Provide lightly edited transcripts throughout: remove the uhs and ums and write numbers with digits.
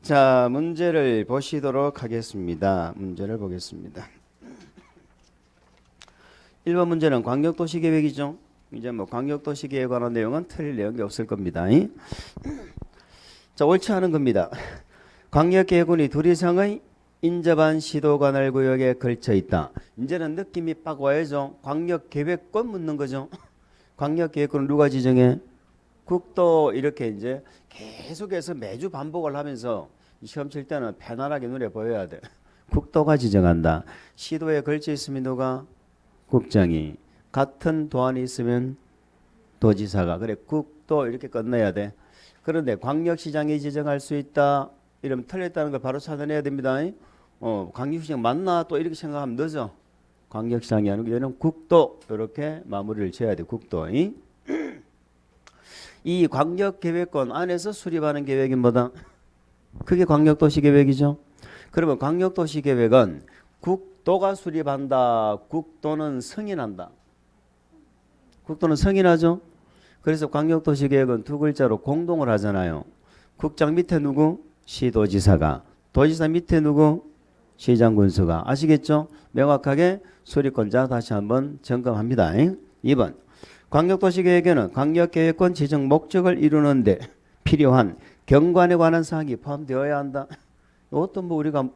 자, 문제를 보시도록 하겠습니다. 문제를 보겠습니다. 1번 문제는 광역도시계획이죠. 이제 뭐 광역도시계획에 관한 내용은 틀릴 내용이 없을 겁니다. 자, 옳지 않은 겁니다. 광역계획군이 둘 이상의 인접한 시도관할구역에 걸쳐 있다. 이제는 느낌이 빡 와야죠. 광역계획권 묻는 거죠. 광역계획권은 누가 지정해? 국도. 이렇게 이제 계속해서 매주 반복을 하면서 시험 칠 때는 편안하게 눈에 보여야 돼. 국도가 지정한다. 시도에 걸쳐 있으면 누가? 국장이. 같은 도안이 있으면 도지사가. 그래, 국도 이렇게 끝내야 돼. 그런데 광역시장이 지정할 수 있다. 이러면 틀렸다는 걸 바로 찾아내야 됩니다. 광역시장 맞나? 또 이렇게 생각하면 늦어. 광역시장이 아니고 얘는 국도. 이렇게 마무리를 지어야 돼. 국도. 이 광역계획권 안에서 수립하는 계획이 뭐다? 그게 광역도시계획이죠. 그러면 광역도시계획은 국도가 수립한다. 국도는 승인한다. 국도는 승인하죠. 그래서 광역도시계획은 두 글자로 공동을 하잖아요. 국장 밑에 누구? 시도지사가. 도지사 밑에 누구? 시장군수가. 아시겠죠? 명확하게 수립권자 다시 한번 점검합니다. 2번. 광역도시계획에는 광역계획권 지정 목적을 이루는데 필요한 경관에 관한 사항이 포함되어야 한다. 이것도 뭐 우리가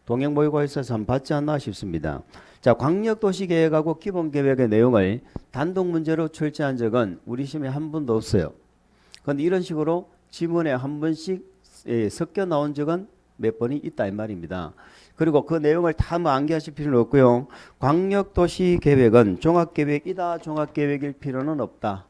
동행모의고에서 한번 봤지 않나 싶습니다. 자, 광역도시계획하고 기본계획의 내용을 단독 문제로 출제한 적은 우리 시험에 한 번도 없어요. 그런데 이런 식으로 지문에 한 번씩 섞여 나온 적은 몇 번이 있다 이 말입니다. 그리고 그 내용을 다 뭐 암기하실 필요는 없고요. 광역도시계획은 종합계획이다. 종합계획일 필요는 없다.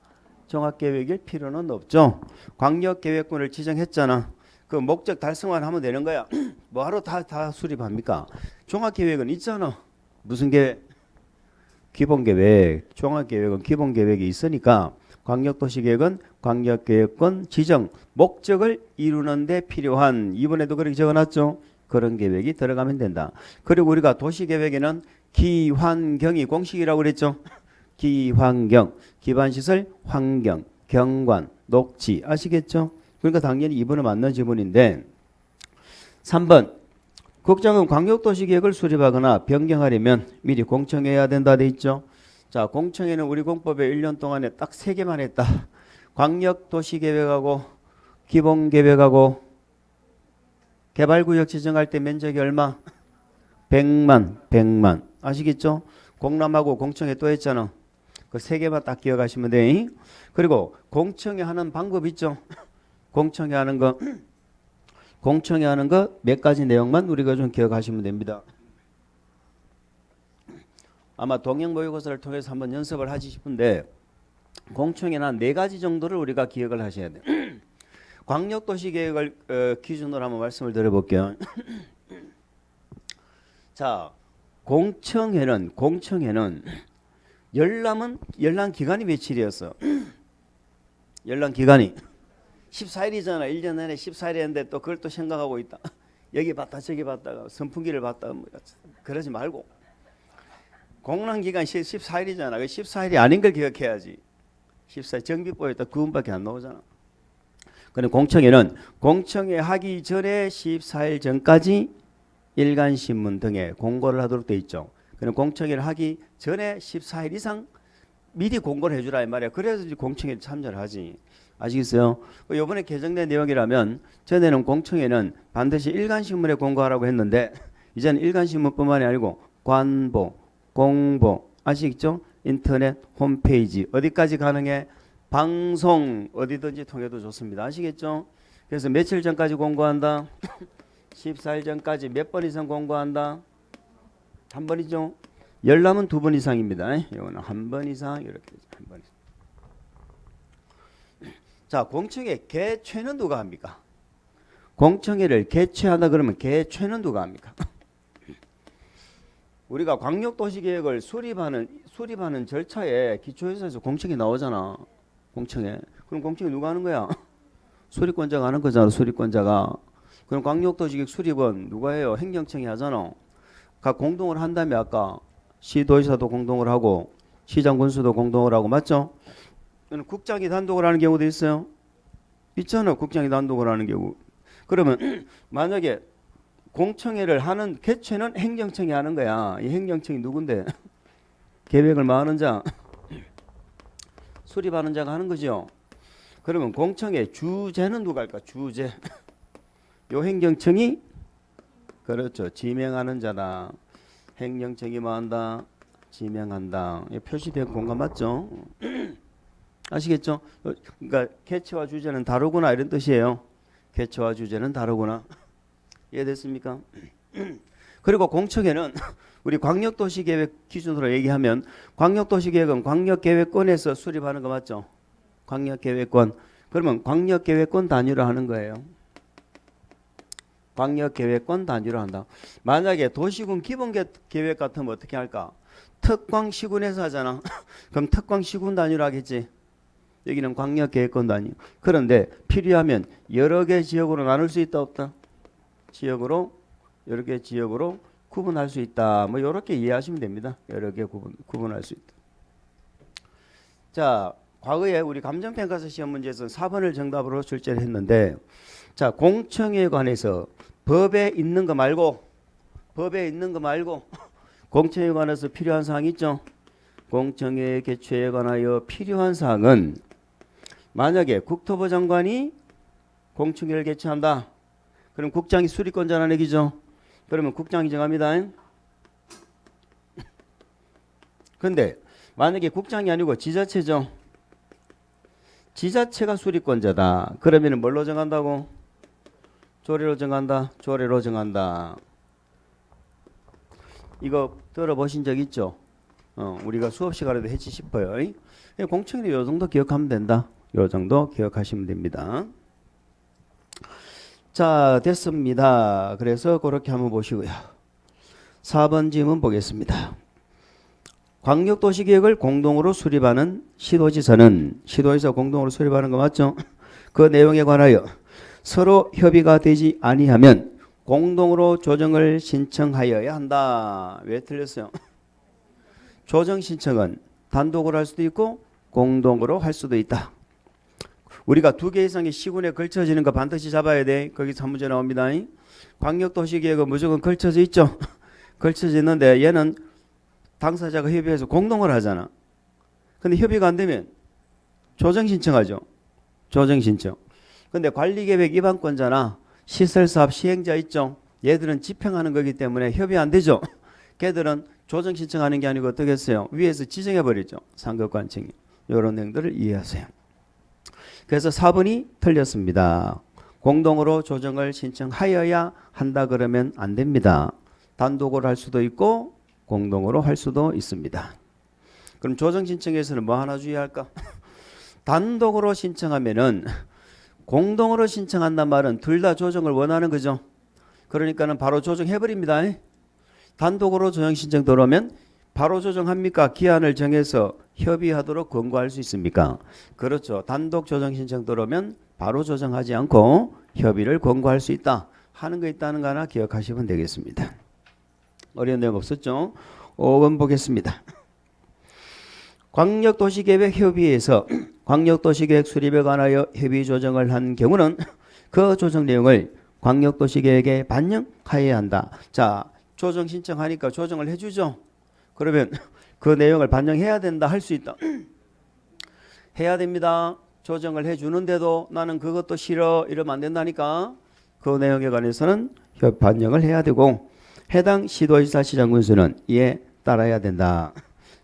종합계획일 필요는 없죠. 광역계획권을 지정했잖아. 그 목적 달성만 하면 되는 거야. 뭐하러 다 수립합니까? 종합계획은 있잖아. 무슨 계획? 기본계획. 종합계획은 기본계획이 있으니까 광역도시계획은 광역계획권 지정 목적을 이루는 데 필요한, 이번에도 그렇게 적어놨죠. 그런 계획이 들어가면 된다. 그리고 우리가 도시계획에는 기환경이 공식이라고 그랬죠. 기환경, 기반시설, 환경, 경관, 녹지. 아시겠죠? 그러니까 당연히 이번에 맞는 지문인데 3번. 국장은 광역도시계획을 수립하거나 변경하려면 미리 공청해야 된다 돼 있죠. 자, 공청회는 우리 공법에 1년 동안에 딱 3개만 했다. 광역도시계획하고 기본계획하고 개발구역 지정할 때 면적이 얼마? 100만. 아시겠죠? 공람하고 공청회 또 했잖아. 그 3개만 딱 기억하시면 돼. 그리고 공청회 하는 방법 있죠? 공청회 하는 거 몇 가지 내용만 우리가 좀 기억하시면 됩니다. 아마 동행모의고사를 통해서 한번 연습을 하시 싶은데 공청회는 한 4가지 정도를 우리가 기억을 하셔야 돼요. 광역도시계획을 기준으로 한번 말씀을 드려볼게요. 자, 공청회는 열람 기간이 며칠이었어? 열람 기간이 14일이잖아. 1년 내내 14일 했는데 또 그걸 또 생각하고 있다. 여기 봤다 저기 봤다가 선풍기를 봤다. 그러지 말고 공람 기간 14일이잖아. 14일이 아닌 걸 기억해야지. 14일 정비법에 딱 9분밖에 안 나오잖아. 근데 공청회 하기 전에 14일 전까지 일간신문 등에 공고를 하도록 돼 있죠. 그럼 공청회를 하기 전에 14일 이상 미리 공고를 해주라 이 말이야. 그래서 공청회에 참여를 하지. 아시겠어요? 이번에 개정된 내용이라면 전에는 공청회는 반드시 일간신문에 공고하라고 했는데 이제는 일간신문뿐만이 아니고 관보, 공보, 아시겠죠? 인터넷 홈페이지 어디까지 가능해? 방송 어디든지 통해도 좋습니다. 아시겠죠? 그래서 며칠 전까지 공고한다? 14일 전까지 몇 번 이상 공고한다? 한 번이죠? 열람은 2번 이상입니다. 이거는 한 번 이상 이렇게 한 번 이상. 자, 공청회 개최는 누가 합니까? 공청회를 개최한다 그러면 개최는 누가 합니까? 우리가 광역도시계획을 수립하는 절차에 기초회사에서 공청회 나오잖아. 공청회. 그럼 공청회 누가 하는 거야? 수립권자가 하는 거잖아. 수립권자가. 그럼 광역도시계획 수립은 누가 해요? 행정청이 하잖아. 각 공동을 한다며 아까 시도지사도 공동을 하고 시장군수도 공동을 하고 맞죠? 국장이 단독을 하는 경우도 있어요. 있잖아. 국장이 단독을 하는 경우. 그러면 만약에 공청회를 하는 개최는 행정청이 하는 거야. 이 행정청이 누군데? 계획을 뭐 하는 자? 수립하는 자가 하는 거죠. 그러면 공청회 주재는 누가 할까? 주재. 요 행정청이 그렇죠. 지명하는 자다. 행정청이 뭐 한다? 지명한다. 표시된 공간 맞죠? 아시겠죠? 그러니까 개최와 주제는 다르구나 이런 뜻이에요. 개최와 주제는 다르구나. 이해됐습니까? 그리고 공청회는 우리 광역도시계획 기준으로 얘기하면 광역도시계획은 광역계획권에서 수립하는 거 맞죠? 광역계획권. 그러면 광역계획권 단위로 하는 거예요. 광역계획권 단위로 한다. 만약에 도시군 기본계획 같으면 어떻게 할까? 특광시군에서 하잖아. 그럼 특광시군 단위로 하겠지. 여기는 광역계획권 단위. 그런데 필요하면 여러 개 지역으로 나눌 수 있다 없다? 지역으로 여러 개 지역으로 구분할 수 있다. 뭐 이렇게 이해하시면 됩니다. 여러 개 구분할 수 있다. 자, 과거에 우리 감정평가서 시험 문제에서 4번을 정답으로 출제를 했는데, 자, 공청회에 관해서 법에 있는 거 말고 공청회에 관해서 필요한 사항 있죠? 공청회 개최에 관하여 필요한 사항은 만약에 국토부 장관이 공청회를 개최한다. 그럼 국장이 수립권자라는 얘기죠. 그러면 국장이 정합니다. 근데 만약에 국장이 아니고 지자체죠. 지자체가 수립권자다. 그러면 뭘로 정한다고? 조례로 정한다. 조례로 정한다. 이거 들어보신 적 있죠? 우리가 수업 시간에도 했지 싶어요. 공청회는 요 정도 기억하면 된다. 요 정도 기억하시면 됩니다. 자, 됐습니다. 그래서 그렇게 한번 보시고요. 4번 질문 보겠습니다. 광역도시계획을 공동으로 수립하는 시도지사는 시도에서 공동으로 수립하는 거 맞죠? 그 내용에 관하여 서로 협의가 되지 아니하면 공동으로 조정을 신청하여야 한다. 왜 틀렸어요? 조정 신청은 단독으로 할 수도 있고 공동으로 할 수도 있다. 우리가 2개 이상의 시군에 걸쳐지는 거 반드시 잡아야 돼. 거기서 한 문제 나옵니다. 광역도시계획은 무조건 걸쳐져 있죠. 걸쳐져 있는데 얘는 당사자가 협의해서 공동을 하잖아. 근데 협의가 안 되면 조정 신청하죠. 조정 신청. 근데 관리계획 위반권자나 시설사업 시행자 있죠. 얘들은 집행하는 거기 때문에 협의 안 되죠. 걔들은 조정 신청하는 게 아니고 어떻게 했어요? 위에서 지정해버리죠. 상급관청이. 이런 내용들을 이해하세요. 그래서 4번이 틀렸습니다. 공동으로 조정을 신청하여야 한다 그러면 안 됩니다. 단독으로 할 수도 있고 공동으로 할 수도 있습니다. 그럼 조정 신청에서는 뭐 하나 주의할까? 단독으로 신청하면은 공동으로 신청한단 말은 둘 다 조정을 원하는 거죠. 그러니까는 바로 조정해버립니다. 단독으로 조정 신청 들어오면 바로 조정합니까? 기한을 정해서 협의하도록 권고할 수 있습니까? 그렇죠. 단독 조정 신청 들어오면 바로 조정하지 않고 협의를 권고할 수 있다. 하는 거 있다는 거 하나 기억하시면 되겠습니다. 어려운 내용 없었죠? 5번 보겠습니다. 광역도시계획 협의회에서 광역도시계획 수립에 관하여 협의 조정을 한 경우는 그 조정 내용을 광역도시계획에 반영하여야 한다. 자, 조정 신청하니까 조정을 해주죠. 그러면 그 내용을 반영해야 된다. 할 수 있다. 해야 됩니다. 조정을 해주는데도 나는 그것도 싫어 이러면 안 된다니까. 그 내용에 관해서는 반영을 해야 되고 해당 시도지사 시장군수는 이에 따라야 된다.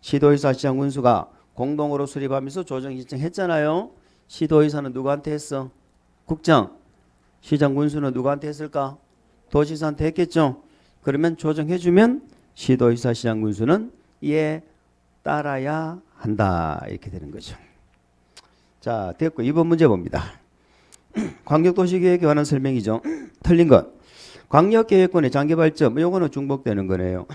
시도지사 시장군수가 공동으로 수립하면서 조정 신청했잖아요. 시도지사는 누구한테 했어? 국장. 시장군수는 누구한테 했을까? 도지사한테 했겠죠. 그러면 조정해주면 시도지사 시장군수는 이에 따라야 한다. 이렇게 되는 거죠. 자, 됐고 2번 문제 봅니다. 광역도시계획에 관한 설명이죠. 틀린 것. 광역계획권의 장기발전. 요거는 중복되는 거네요.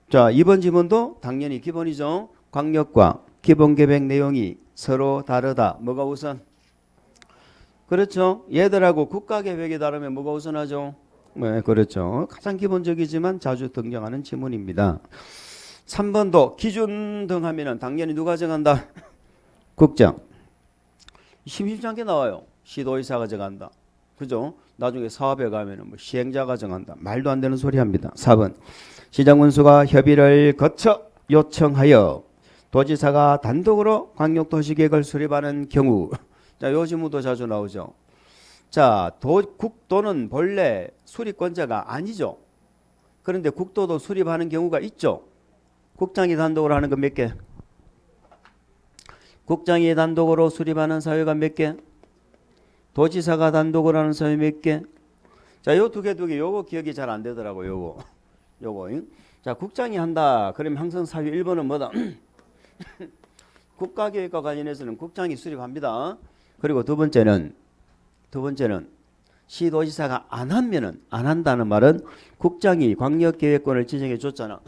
자, 2번 지문도 당연히 기본이죠. 광역과 기본계획 내용이 서로 다르다. 뭐가 우선? 그렇죠. 얘들하고 국가계획이 다르면 뭐가 우선하죠? 네, 그렇죠. 가장 기본적이지만 자주 등장하는 지문입니다. 3번도 기준 등 하면은 당연히 누가 정한다? 국장. 심심치 않게 나와요. 시도의사가 정한다. 그죠? 나중에 사업에 가면은 뭐 시행자가 정한다. 말도 안 되는 소리 합니다. 4번. 시장군수가 협의를 거쳐 요청하여 도지사가 단독으로 광역도시계획을 수립하는 경우. 자, 요즘도 자주 나오죠. 자, 국도는 본래 수립권자가 아니죠. 그런데 국도도 수립하는 경우가 있죠. 국장이 단독으로 하는 건 몇 개? 국장이 단독으로 수립하는 사유가 몇 개? 도지사가 단독으로 하는 사유 몇 개? 자, 요 두 개, 요거 기억이 잘 안 되더라고요. 요거. 자, 국장이 한다. 그럼 항상 사유 1번은 뭐다? 국가계획과 관련해서는 국장이 수립합니다. 그리고 두 번째는 시도지사가 안 한다는 말은 국장이 광역계획권을 지정해 줬잖아.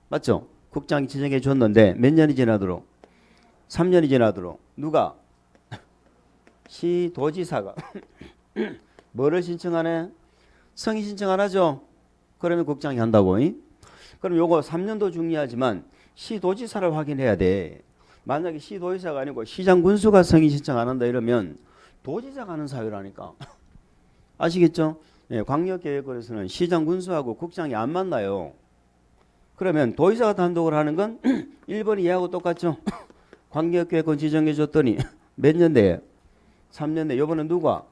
맞죠? 국장이 지정해 줬는데 몇 년이 지나도록? 3년이 지나도록 누가? 시도지사가 뭐를 신청하네? 성의 신청 안 하죠? 그러면 국장이 한다고. 그럼 요거 3년도 중요하지만 시도지사를 확인해야 돼. 만약에 시도지사가 아니고 시장군수가 성의 신청 안 한다 이러면 도지사가 하는 사유라니까. 아시겠죠? 예, 광역계획권에서는 시장군수하고 국장이 안 만나요. 그러면 도지사가 단독으로 하는 건 1번이 얘하고 똑같죠? 광역계획권 지정해 줬더니 몇 년 내에? 3년 내에. 요번엔 누가?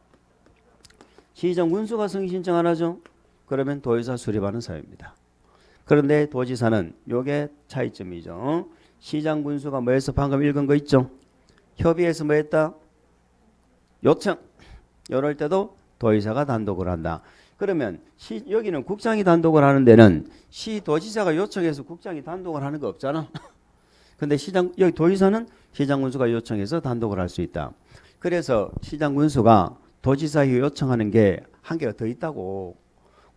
시장군수가 성의 신청 안 하죠? 그러면 도지사 수립하는 사유입니다. 그런데 도지사는 요게 차이점이죠. 시장군수가 뭐해서 방금 읽은 거 있죠? 협의해서 뭐 했다? 요청. 이럴 때도 도지사가 단독으로 한다. 그러면 여기는 국장이 단독을 하는 데는 시도지사가 요청해서 국장이 단독을 하는 거 없잖아. 근데 여기 도지사는 시장군수가 요청해서 단독을 할 수 있다. 그래서 시장군수가 도지사에 요청하는 게 한 개가 더 있다고.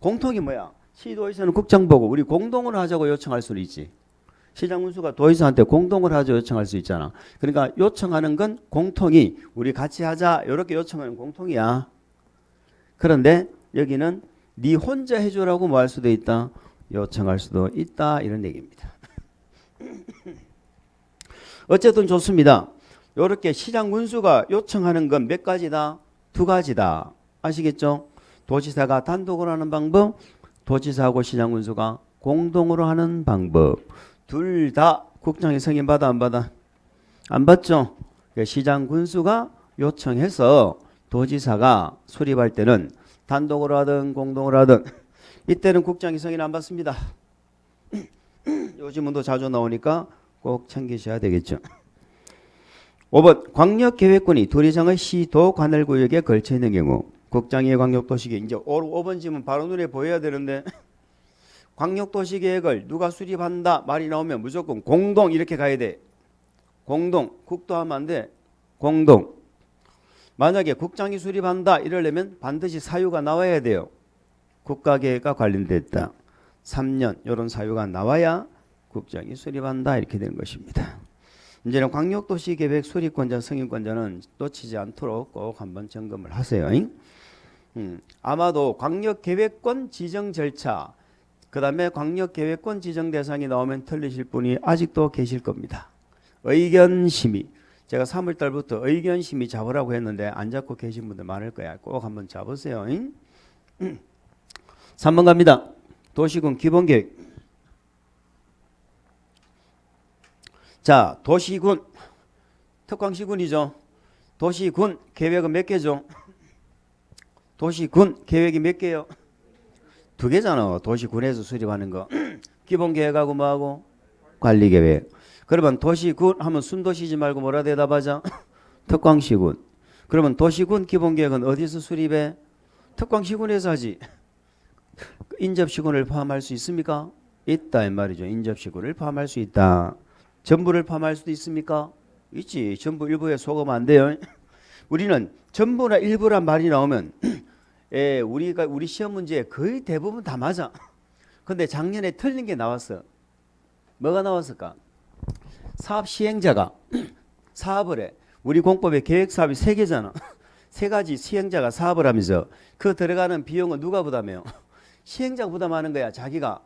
공통이 뭐야? 시도지사는 국장 보고 우리 공동으로 하자고 요청할 수는 있지. 시장군수가 도지사한테 공동으로 하자고 요청할 수 있잖아. 그러니까 요청하는 건 공통이 우리 같이 하자 이렇게 요청하는 공통이야. 그런데 여기는 네 혼자 해줘라고 뭐 할 수도 있다. 요청할 수도 있다. 이런 얘기입니다. 어쨌든 좋습니다. 이렇게 시장군수가 요청하는 건 몇 가지다? 두 가지다. 아시겠죠? 도지사가 단독으로 하는 방법, 도지사하고 시장군수가 공동으로 하는 방법. 둘 다 국장의 승인 받아 안 받아? 안 받죠? 시장군수가 요청해서 도지사가 수립할 때는 단독으로 하든 공동으로 하든 이때는 국장의 승인 안 받습니다. 요즘은 또 자주 나오니까 꼭 챙기셔야 되겠죠. 5번 광역계획권이 도의장의 시도 관할구역에 걸쳐 있는 경우 국장의 광역도시계획. 이제 5번 지문 바로 눈에 보여야 되는데 광역도시계획을 누가 수립한다 말이 나오면 무조건 공동 이렇게 가야 돼. 공동. 국도 하면 안 돼. 공동. 만약에 국장이 수립한다 이러려면 반드시 사유가 나와야 돼요. 국가계획과 관련됐다. 3년 이런 사유가 나와야 국장이 수립한다 이렇게 되는 것입니다. 이제는 광역도시계획 수립권자 승인권자는 놓치지 않도록 꼭 한번 점검을 하세요. 아마도 광역계획권 지정 절차 그 다음에 광역계획권 지정 대상이 나오면 틀리실 분이 아직도 계실 겁니다. 의견심의. 제가 3월달부터 의견심의 잡으라고 했는데 안 잡고 계신 분들 많을 거야. 꼭 한번 잡으세요. 3번 갑니다. 도시군 기본계획. 자, 도시군 특광시군이죠. 도시군 계획은 몇 개죠? 도시군 계획이 몇 개요? 두 개잖아. 도시군에서 수립하는 거. 기본계획하고 뭐하고? 관리계획. 그러면 도시군 하면 순도시지 말고 뭐라 대답하자? 특광시군. 그러면 도시군 기본계획은 어디서 수립해? 특광시군에서 하지. 인접시군을 포함할 수 있습니까? 있다 이 말이죠. 인접시군을 포함할 수 있다. 전부를 포함할 수도 있습니까? 있지. 전부 일부에 속으면 안 돼요. 우리는 전부나 일부란 말이 나오면 우리 시험 문제에 거의 대부분 다 맞아. 근데 작년에 틀린 게 나왔어. 뭐가 나왔을까? 사업 시행자가 사업을 해. 우리 공법에 계획사업이 3개잖아. 3가지 시행자가 사업을 하면서 그 들어가는 비용은 누가 부담해요? 시행자가 부담하는 거야. 자기가.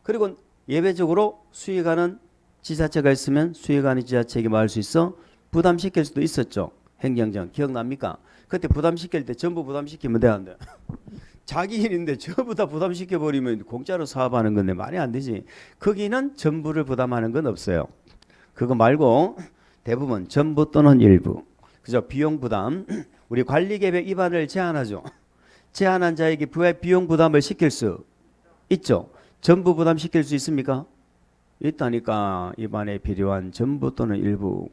그리고 예외적으로 수익하는 지자체가 있으면 수익하는 지자체에게 뭐 할 수 있어? 부담시킬 수도 있었죠. 행정정 기억납니까? 그때 부담시킬 때 전부 부담시키면 돼, 안 돼? 자기 일인데 전부 다 부담시켜버리면 공짜로 사업하는 건데 말이 안 되지. 거기는 전부를 부담하는 건 없어요. 그거 말고 대부분 전부 또는 일부. 그죠? 비용 부담. 우리 관리계획 위반을 제한하죠. 제한한 자에게 비용 부담을 시킬 수 있죠. 전부 부담시킬 수 있습니까? 있다니까. 위반에 필요한 전부 또는 일부.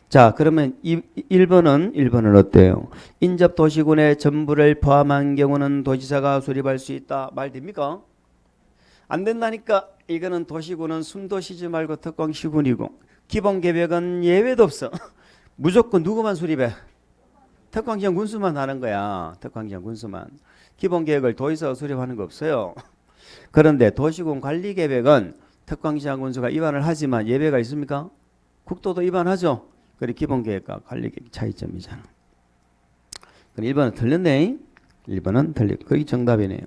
자, 그러면 1번은 어때요? 인접 도시군의 전부를 포함한 경우는 도지사가 수립할 수 있다. 말 됩니까? 안 된다니까. 이거는 도시군은 숨도 쉬지 말고 특광시군이고, 기본계획은 예외도 없어. 무조건 누구만 수립해? 특광시장 군수만 하는 거야. 특광시장 군수만. 기본계획을 도지사가 수립하는 거 없어요. 그런데 도시군 관리계획은 특광시장 군수가 위반을 하지만 예외가 있습니까? 국도도 위반하죠. 그래 기본계획과 관리계획 차이점이잖아. 그럼 1번은 틀렸네. 1번은 틀리고 그게 정답이네요.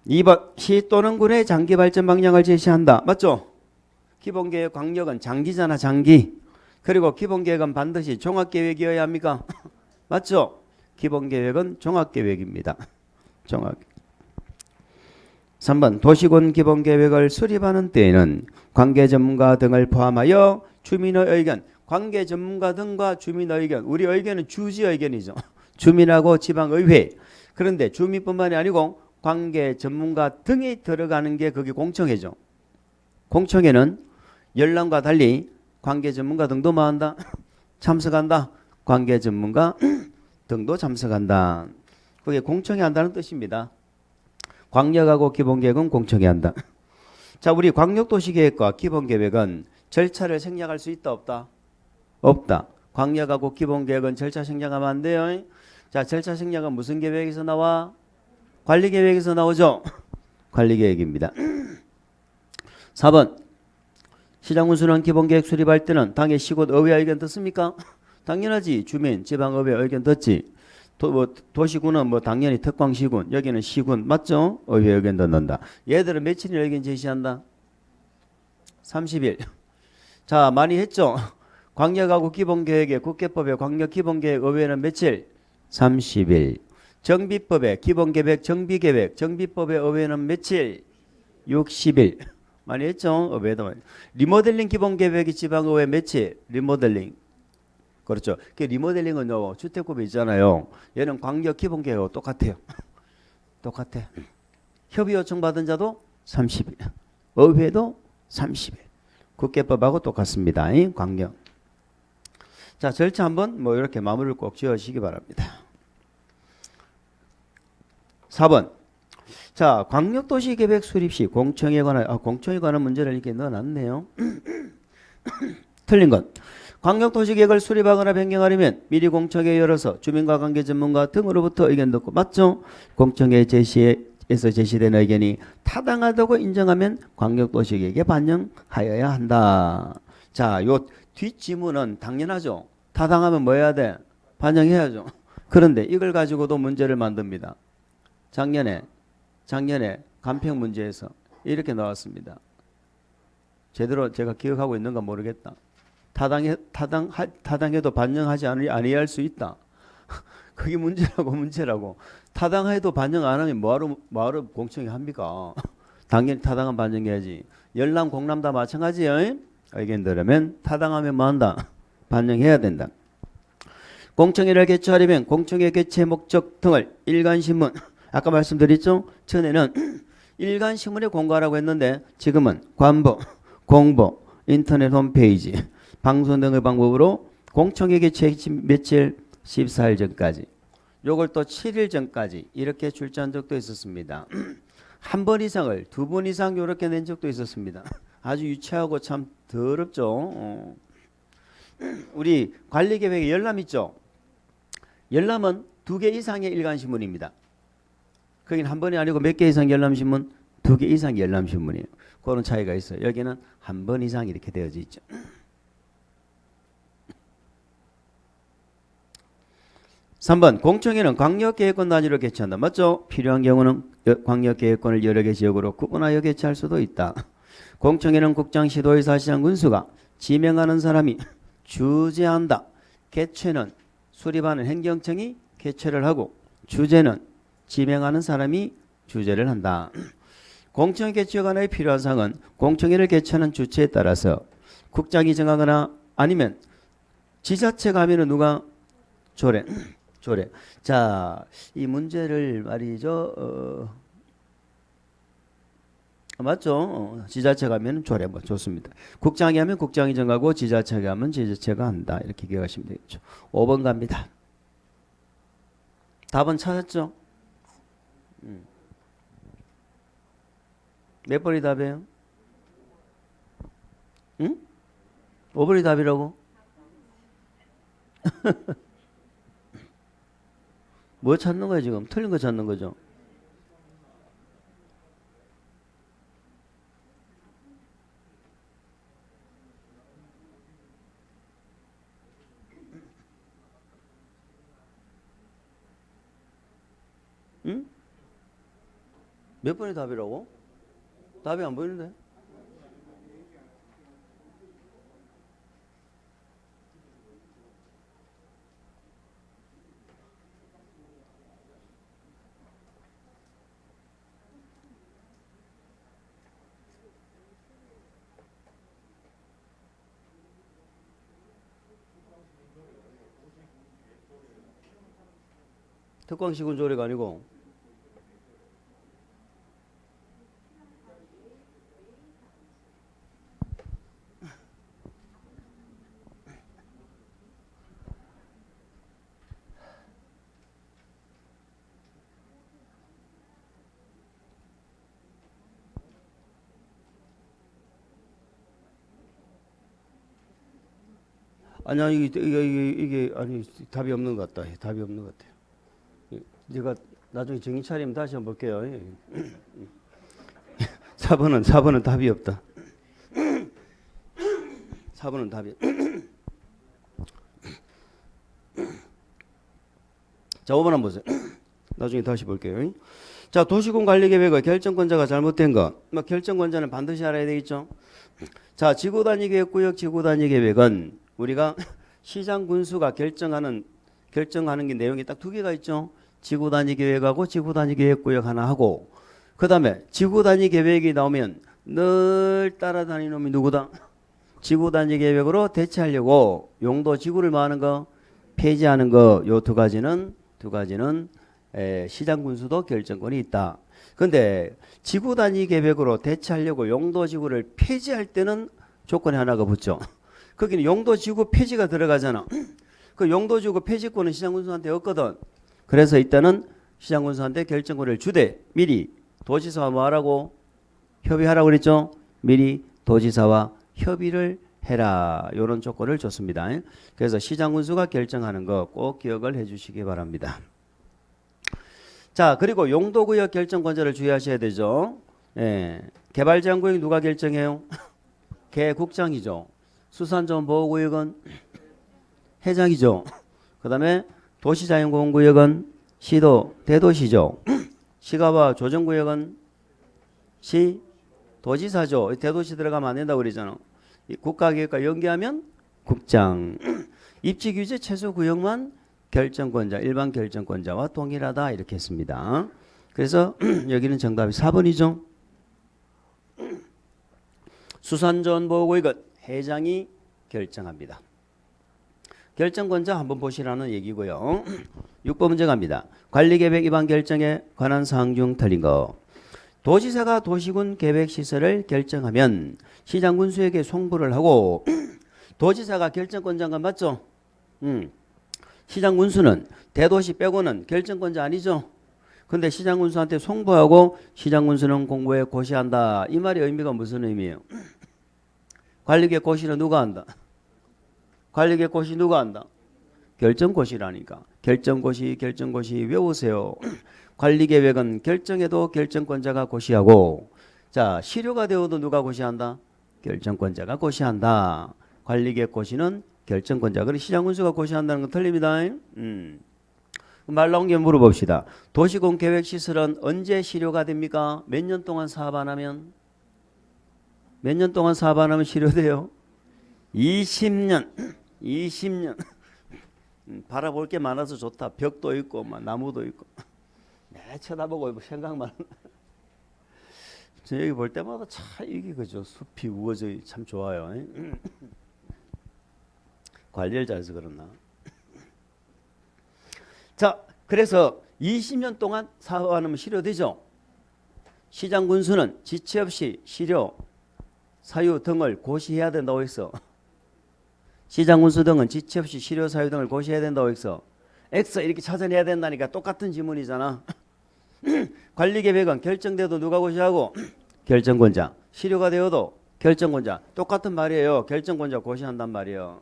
2번 시 또는 군의 장기 발전 방향을 제시한다. 맞죠? 기본계획 광역은 장기잖아. 장기. 그리고 기본계획은 반드시 종합계획이어야 합니까? 맞죠? 기본계획은 종합계획입니다. 종합. 3번 도시군 기본계획을 수립하는 때에는 관계 전문가 등을 포함하여 주민의 의견, 관계 전문가 등과 주민의 의견, 우리 의견은 주지 의견이죠. 주민하고 지방의회. 그런데 주민뿐만이 아니고 관계 전문가 등이 들어가는 게 그게 공청회죠. 공청회는 열람과 달리 관계 전문가 등도 뭐 한다? 참석한다. 관계 전문가 등도 참석한다. 그게 공청회 한다는 뜻입니다. 광역하고 기본계획은 공청회 한다. 자, 우리 광역도시계획과 기본계획은 절차를 생략할 수 있다 없다? 없다. 광역하고 기본계획은 절차 생략하면 안 돼요. 자, 절차 생략은 무슨 계획에서 나와? 관리계획에서 나오죠. 관리계획입니다. 4번 시장군수는 기본계획 수립할 때는 당의 시군 의회 의견 듣습니까? 당연하지. 주민, 지방의회 의견 듣지. 도시군은 뭐 당연히 특광시군, 여기는 시군 맞죠? 의회 의견 듣는다. 얘들은 며칠인 의견 제시한다? 30일. 자, 많이 했죠? 광역하고 기본계획의 국계법의 광역기본계획 의회는 며칠? 30일. 정비법의 기본계획 정비계획 정비법의 의회는 며칠? 60일. 많이 했죠? 의회도. 리모델링 기본계획이 지방의회 며칠? 리모델링. 그렇죠. 그 리모델링은요, 주택법에 있잖아요. 얘는 광역 기본계획하고 똑같아요. 똑같아. 협의 요청 받은 자도 30일. 의회도 30일. 국계법하고 똑같습니다. 광역. 자, 절차 한번 뭐 이렇게 마무리를 꼭 지어주시기 바랍니다. 4번. 자, 광역도시계획 수립 시 공청회에 관한 문제를 이렇게 넣어놨네요. 틀린 것. 광역도시계획을 수립하거나 변경하려면 미리 공청회 열어서 주민과 관계 전문가 등으로부터 의견 듣고 맞죠? 공청회 제시에서 제시된 의견이 타당하다고 인정하면 광역도시계획에 반영하여야 한다. 자, 요 뒷지문은 당연하죠. 타당하면 뭐 해야 돼? 반영해야죠. 그런데 이걸 가지고도 문제를 만듭니다. 작년에 간평 문제에서 이렇게 나왔습니다. 제대로 제가 기억하고 있는가 모르겠다. 타당해도 반영하지 아니할 수 있다. 그게 문제라고. 타당해도 반영 안 하면 뭐하러 공청회 합니까? 당연히 타당한 반영해야지. 열람, 공람 다 마찬가지예요. 의견 들으면 타당하면 뭐 한다? 반영해야 된다. 공청회를 개최하려면 공청회 개최 목적 등을 일간신문, 아까 말씀드렸죠? 전에는 일간신문에 공고하라고 했는데 지금은 관보, 공보, 인터넷 홈페이지, 방송 등의 방법으로 공청회 개최 며칠? 14일 전까지. 요걸 또 7일 전까지 이렇게 출제한 적도 있었습니다. 한 번 이상을 2번 이상 이렇게 낸 적도 있었습니다. 아주 유치하고 참 더럽죠. 우리 관리계획에 열람 있죠? 열람은 2개 이상의 일간신문입니다. 거긴 한 번이 아니고 몇 개 이상 열람신문? 2개 이상 열람신문이에요. 그런 차이가 있어요. 여기는 한 번 이상 이렇게 되어져 있죠. 3번 공청회는 광역계획권 단위로 개최한다. 맞죠? 필요한 경우는 광역계획권을 여러 개 지역으로 구분하여 개최할 수도 있다. 공청회는 국장, 시도의사, 시장, 군수가 지명하는 사람이 주재한다. 개최는 수립하는 행정청이 개최를 하고 주재는 지명하는 사람이 주재를 한다. 공청회 개최에 관하여 필요한 사항은 공청회를 개최하는 주체에 따라서 국장이 정하거나 아니면 지자체가 하면은 누가 조례. 자, 이 문제를 말이죠. 맞죠? 지자체가 하면 조례 뭐 좋습니다. 국장이 하면 국장이 정하고 지자체가 하면 지자체가 한다. 이렇게 기억하시면 되겠죠. 5번 갑니다. 답은 찾았죠? 몇 번이 답이에요? 응? 5번이 답이라고? 뭐 찾는 거야 지금? 틀린 거 찾는 거죠? 응? 몇 번이 답이라고? 답이 안 보이는데? 특광시군 조례가 아니고 아니야 이게 아니 답이 없는 것 같다. 답이 없는 것 같아요. 네가 나중에 정신 차리면 다시 한번 볼게요. 4번은 답이 없다. 4번은 답이. 자, 5번 한번 보세요. 나중에 다시 볼게요. 자, 도시군관리계획의 결정권자가 잘못된 것. 결정권자는 반드시 알아야 되겠죠. 자, 지구단위계획구역 지구단위계획은 우리가 시장 군수가 결정하는 게 내용이 딱 두 개가 있죠. 지구단위계획하고 지구단위계획구역 하나 하고, 그 다음에 지구단위계획이 나오면 늘 따라다니는 놈이 누구다? 지구단위계획으로 대체하려고 용도 지구를 뭐 하는 거? 폐지하는 거. 요 두 가지는 시장 군수도 결정권이 있다. 근데 지구단위계획으로 대체하려고 용도 지구를 폐지할 때는 조건이 하나가 붙죠. 거기는 용도 지구 폐지가 들어가잖아. 그 용도 지구 폐지권은 시장 군수한테 없거든. 그래서 이때는 시장 군수한테 결정권을 주되 미리 도지사와 뭐 하라고? 협의하라고 그랬죠. 미리 도지사와 협의를 해라. 이런 조건을 줬습니다. 그래서 시장 군수가 결정하는 거 꼭 기억을 해 주시기 바랍니다. 자, 그리고 용도구역 결정권자를 주의하셔야 되죠. 개발제한구역 누가 결정해요? 개국장이죠. 수산자원보호구역은 회장이죠. 그 다음에 도시자연공원구역은 시도 대도시죠. 시가와 조정구역은 도지사죠. 대도시 들어가면 안 된다고 그러잖아. 국가계획과 연계하면 국장. 입지규제 최소구역만 결정권자, 일반 결정권자와 동일하다 이렇게 했습니다. 그래서 여기는 정답이 4번이죠. 수산자원보호구역은 회장이 결정합니다. 결정권자 한번 보시라는 얘기고요. 6번 문제 갑니다. 관리계획 위반 결정에 관한 사항 중 틀린 거. 도지사가 도시군 계획시설을 결정하면 시장군수에게 송부를 하고 도지사가 결정권자인 건 맞죠? 시장군수는 대도시 빼고는 결정권자 아니죠? 근데 시장군수한테 송부하고 시장군수는 공부에 고시한다. 이 말의 의미가 무슨 의미예요? 관리계획 고시는 누가 한다? 관리계획 고시 누가 한다? 결정고시라니까. 결정고시 외우세요. 관리계획은 결정해도 결정권자가 고시하고, 자, 실효가 되어도 누가 고시한다? 결정권자가 고시한다. 관리계획 고시는 결정권자. 그리고 시장군수가 고시한다는 건 틀립니다. 말 나온 게 물어봅시다. 도시군 계획시설은 언제 실효가 됩니까? 몇 년 동안 사업 안 하면? 몇 년 동안 사업 안 하면 실효돼요? 20년. 바라볼 게 많아서 좋다. 벽도 있고 막 나무도 있고. 내 쳐다보고 생각만. 저 여기 볼 때마다 참 이게 그죠. 숲이 우거져 참 좋아요. 관리를 잘해서 그렇나. 자, 그래서 20년 동안 사업 안 하면 실효되죠. 시장 군수는 지체 없이 실효, 사유 등을 고시해야 된다고 했어. 시장 군수 등은 지체 없이 실효, 사유 등을 고시해야 된다고 했어. X 이렇게 찾아내야 된다니까 똑같은 지문이잖아. 관리 계획은 결정돼도 누가 고시하고? 결정권자. 실효가 되어도 결정권자. 똑같은 말이에요. 결정권자 고시한단 말이에요.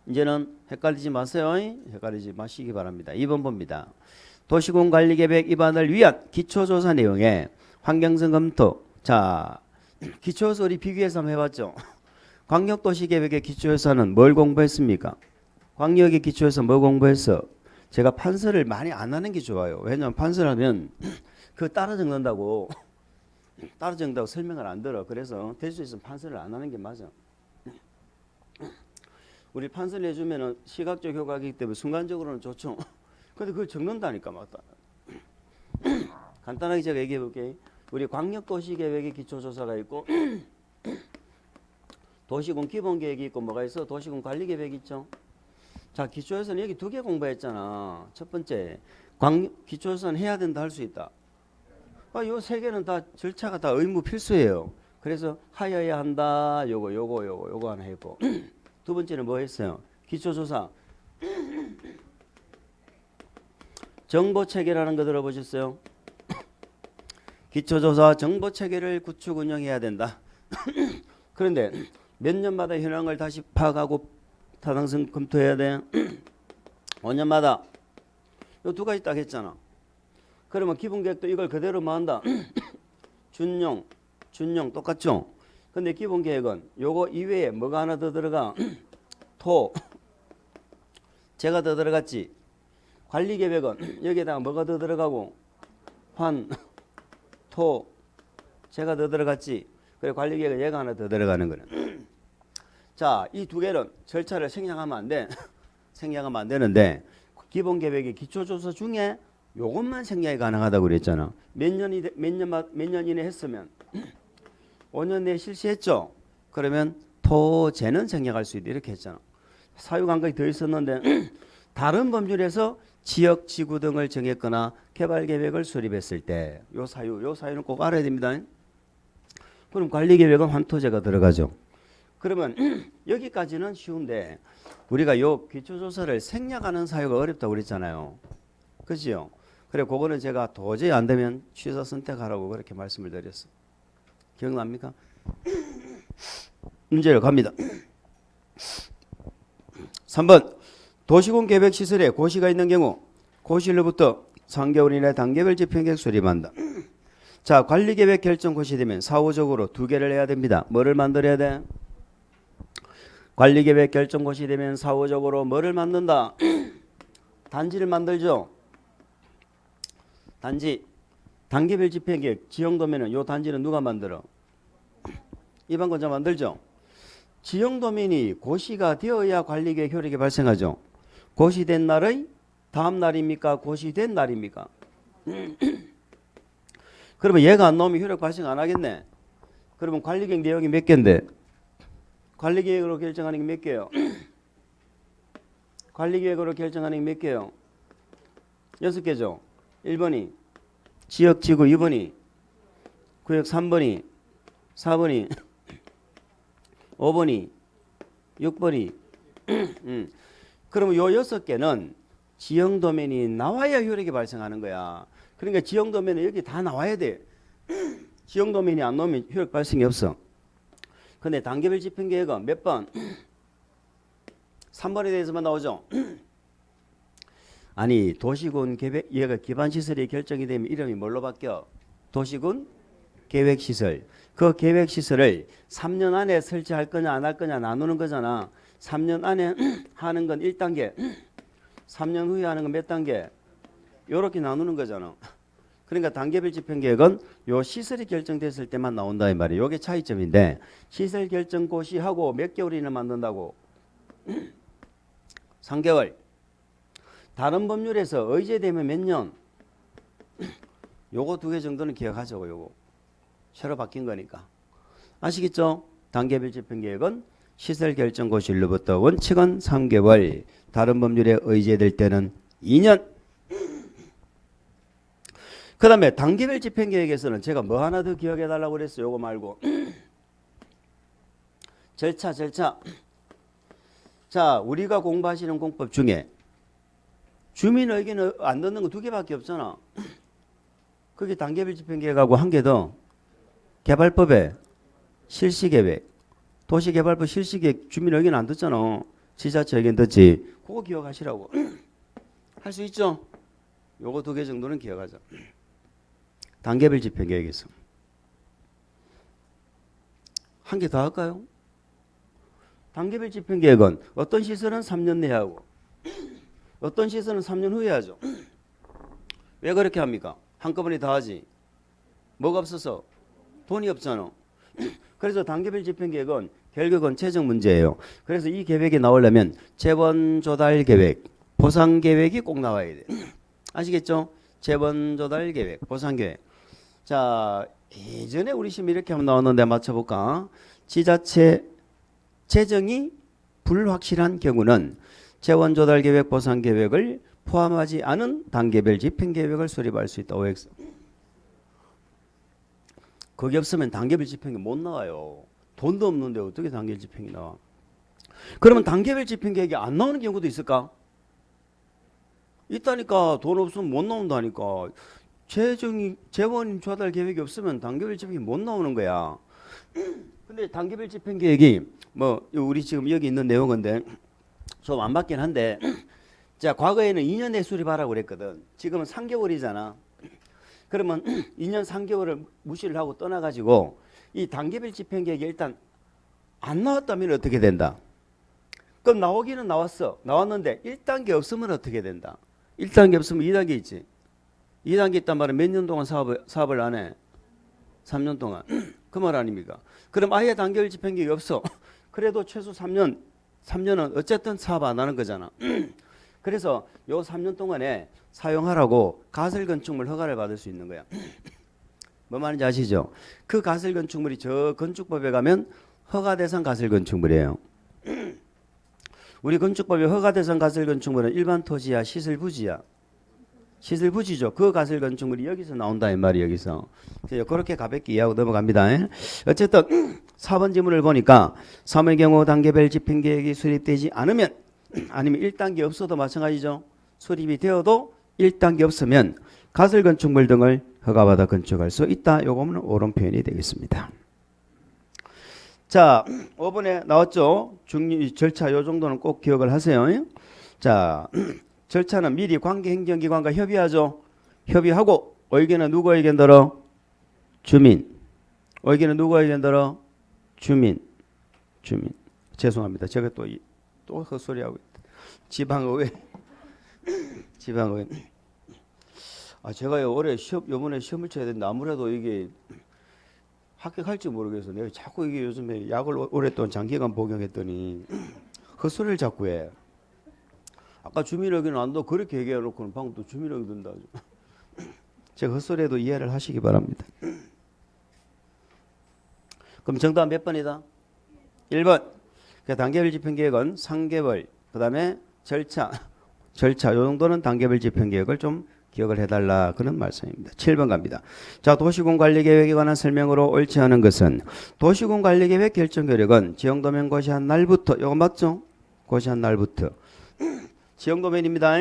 이제는 헷갈리지 마세요. 헷갈리지 마시기 바랍니다. 2번 봅니다. 도시군관리계획 입안을 위한 기초조사 내용에 환경성 검토. 자, 기초조사 우리 비교해서 한번 해봤죠. 광역도시계획의 기초조사는 뭘 공부했습니까? 광역의 기초조사 뭐 공부했어? 제가 판서를 많이 안 하는 게 좋아요. 왜냐하면 판서를 하면 그거 따라 적는다고 설명을 안 들어. 그래서 될 수 있으면 판서를 안 하는 게 맞아. 우리 판서를 해주면 시각적 효과이기 때문에 순간적으로는 좋죠. 근데 그걸 적는다니까 맞다. 간단하게 제가 얘기해 볼게요. 우리 광역도시계획의 기초조사가 있고 도시군 기본계획이 있고 뭐가 있어? 도시군 관리계획이 있죠. 자, 기초조사는 여기 두 개 공부했잖아. 첫 번째, 기초조사는 해야 된다 할 수 있다. 요 세 개는 다 절차가 다 의무 필수예요. 그래서 하여야 한다. 요거 하나 해보. 두 번째는 뭐 했어요? 기초조사. 정보체계라는 거 들어보셨어요? 기초조사 정보체계를 구축 운영해야 된다. 그런데 몇 년마다 현황을 다시 파악하고 타당성 검토해야 돼. 5년마다. 요 두 가지 딱 했잖아. 그러면 기본계획도 이걸 그대로 뭐 한다? 준용 똑같죠? 근데 기본계획은 요거 이외에 뭐가 하나 더 들어가? 제가 더 들어갔지. 관리계획은 여기에다가 뭐가 더 들어가고? 제가 더 들어갔지. 그래 관리계획은 얘가 하나 더 들어가는 거는. 자, 이 두 개는 절차를 생략하면 안 돼. 생략하면 안 되는데 기본계획의 기초조사 중에 요것만 생략이 가능하다고 그랬잖아. 몇 년 이내 했으면 5년 내에 실시했죠. 그러면 토제는 생략할 수 있다 이렇게 했잖아. 사유감각이 더 있었는데 다른 법률에서 지역, 지구 등을 정했거나 개발계획을 수립했을 때 요 사유는 꼭 알아야 됩니다. 그럼 관리계획은 환토제가 들어가죠. 그러면 여기까지는 쉬운데 우리가 요 기초조사를 생략하는 사유가 어렵다고 그랬잖아요. 그죠? 그래 그거는 제가 도저히 안 되면 취사 선택하라고 그렇게 말씀을 드렸어요. 기억납니까? 문제로 갑니다. 3번 도시군 계획시설에 고시가 있는 경우 고시일로부터 3개월 이내 단계별 집행계획 수립한다. 자, 관리계획 결정 고시되면 사후적으로 두 개를 해야 됩니다. 뭐를 만들어야 돼? 관리계획 결정 고시되면 사후적으로 뭐를 만든다? 단지를 만들죠. 단지 단계별 집행계획 지형도면은 요 단지는 누가 만들어? 입안권자 만들죠. 지형도면이 고시가 되어야 관리계획 효력이 발생하죠. 고시된 날의 다음 날입니까? 고시된 날입니까? 그러면 얘가 안 나오면 효력 발생 안 하겠네. 그러면 관리계획 내용이 몇 개인데? 관리계획으로 결정하는 게 몇 개요? 관리계획으로 결정하는 게 몇 개요? 6개죠. 1번이 지역지구, 2번이 구역, 3번이 4번이 5번이 6번이 그러면 요 6개는 지형도면이 나와야 효력이 발생하는 거야. 그러니까 지형도면은 여기 다 나와야 돼. 지형도면이 안 나오면 효력 발생이 없어. 근데 단계별 집행계획은 몇 번? 3번에 대해서만 나오죠. 아니 도시군 계획 얘가 기반시설이 결정이 되면 이름이 뭘로 바뀌어? 도시군 계획시설. 그 계획시설을 3년 안에 설치할 거냐 안 할 거냐 나누는 거잖아. 3년 안에 하는 건 1단계 3년 후에 하는 건 몇 단계? 요렇게 나누는 거잖아. 그러니까 단계별 집행계획은 요 시설이 결정됐을 때만 나온다 이 말이에요. 요게 차이점인데 시설 결정 고시하고 몇 개월 이내 만든다고? 3개월. 다른 법률에서 의제되면 몇 년? 요거 두 개 정도는 기억하자고. 요거 새로 바뀐 거니까 아시겠죠? 단계별 집행계획은 시설결정고시일로부터 원칙은 3개월, 다른 법률에 의제될 때는 2년. 그 다음에 단계별 집행계획에서는 제가 뭐 하나 더 기억해 달라고 그랬어요. 요거 말고 절차. 자, 우리가 공부하시는 공법 중에 주민 의견을 안 듣는 거 두 개밖에 없잖아. 그게 단계별 집행계획하고 한 개 더. 개발법에 실시계획, 도시개발법 실시계획 주민 의견 안 듣잖아. 지자체 의견 듣지. 그거 기억하시라고. 할 수 있죠? 요거 두 개 정도는 기억하자. 단계별 집행계획에서. 한 개 더 할까요? 단계별 집행계획은 어떤 시설은 3년 내에 하고 어떤 시설은 3년 후에 하죠. 왜 그렇게 합니까? 한꺼번에 다 하지. 뭐가 없어서? 돈이 없잖아. 그래서 단계별 집행계획은 결국은 재정 문제예요. 그래서 이 계획이 나오려면 재원 조달 계획, 보상 계획이 꼭 나와야 돼. 아시겠죠? 재원 조달 계획, 보상 계획. 자, 예전에 우리 시험 이렇게 한번 나왔는데 맞춰볼까? 지자체 재정이 불확실한 경우는 재원 조달 계획, 보상 계획을 포함하지 않은 단계별 집행 계획을 수립할 수 있다. OX. 거기 없으면 단계별 집행이 못 나와요. 돈도 없는데 어떻게 단계별 집행이 나와? 그러면 단계별 집행 계획이 안 나오는 경우도 있을까? 있다니까. 돈 없으면 못 나온다니까. 재원 조달 계획이 없으면 단계별 집행이 못 나오는 거야. 근데 단계별 집행 계획이 뭐 우리 지금 여기 있는 내용인데 좀 안 맞긴 한데, 자, 과거에는 2년 내 수립하라고 그랬거든. 지금은 3개월이잖아. 그러면 2년 3개월을 무시를 하고 떠나가지고 이 단계별 집행계획이 일단 안 나왔다면 어떻게 된다? 그럼 나오기는 나왔어. 나왔는데 1단계 없으면 어떻게 된다? 1단계 없으면 2단계 있지. 2단계 있단 말은 몇 년 동안 사업을 안 해? 3년 동안. 그 말 아닙니까? 그럼 아예 단계별 집행계획이 없어. 그래도 최소 3년은 어쨌든 사업 안 하는 거잖아. 그래서 요 3년 동안에 사용하라고 가설건축물 허가를 받을 수 있는 거야. 뭐 말인지 아시죠? 그 가설건축물이 저 건축법에 가면 허가대상 가설건축물이에요. 우리 건축법의 허가대상 가설건축물은 일반 토지야, 시설부지야? 시설부지죠. 그 가설건축물이 여기서 나온다 이 말이 여기서. 그렇게 가볍게 이해하고 넘어갑니다. 어쨌든 4번 지문을 보니까 3의 경우 단계별 집행계획이 수립되지 않으면, 아니면 1단계 없어도 마찬가지죠. 수립이 되어도 1단계 없으면 가설건축물 등을 허가받아 건축할 수 있다. 요거는 옳은 표현이 되겠습니다. 자, 5번에 나왔죠. 절차 요 정도는 꼭 기억을 하세요. 자, 절차는 미리 관계행정기관과 협의하죠. 협의하고 의견은 누구 의견 들어? 주민. 의견은 누구 의견 들어? 주민. 죄송합니다. 제가 또 헛소리하고 있다. 지방의회. 지방의회. 제가요 올해 요번에 시험을 쳐야 되는데 아무래도 이게 합격할지 모르겠어. 내가 자꾸 이게 요즘에 약을 오랫동안 장기간 복용했더니 헛소리를 자꾸 해. 아까 주민의견은 안 더 그렇게 얘기해놓고는 방금 또 주민의견 든다. 제가 헛소리해도 이해를 하시기 바랍니다. 그럼 정답 몇 번이다? 1번. 단계별 집행계획은 3개월. 그 다음에 절차 요 정도는 단계별 집행계획을 좀 기억을 해달라 그런 말씀입니다. 7번 갑니다. 자, 도시군관리계획에 관한 설명으로 옳지 않은 것은 도시군관리계획 결정효력은 지형도면 고시한 날부터, 이거 맞죠? 고시한 날부터. 지형도면입니다.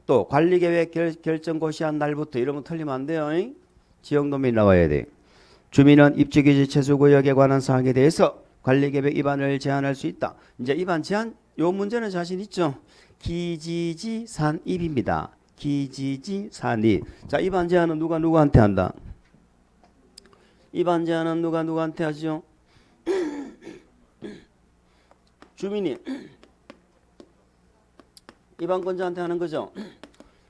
또 관리계획 결정 고시한 날부터 이러면 틀리면 안 돼요. 지형도면이 나와야 돼. 주민은 입주기지 체수구역에 관한 사항에 대해서 관리계획 위반을 제한할 수 있다. 이제 위반 제한 요 문제는 자신 있죠? 기지지 산입입니다. 기지지 산입. 자, 위반 제한은 누가 누구한테 한다? 위반 제한은 누가 누구한테 하죠? 주민이 위반권자한테 하는 거죠.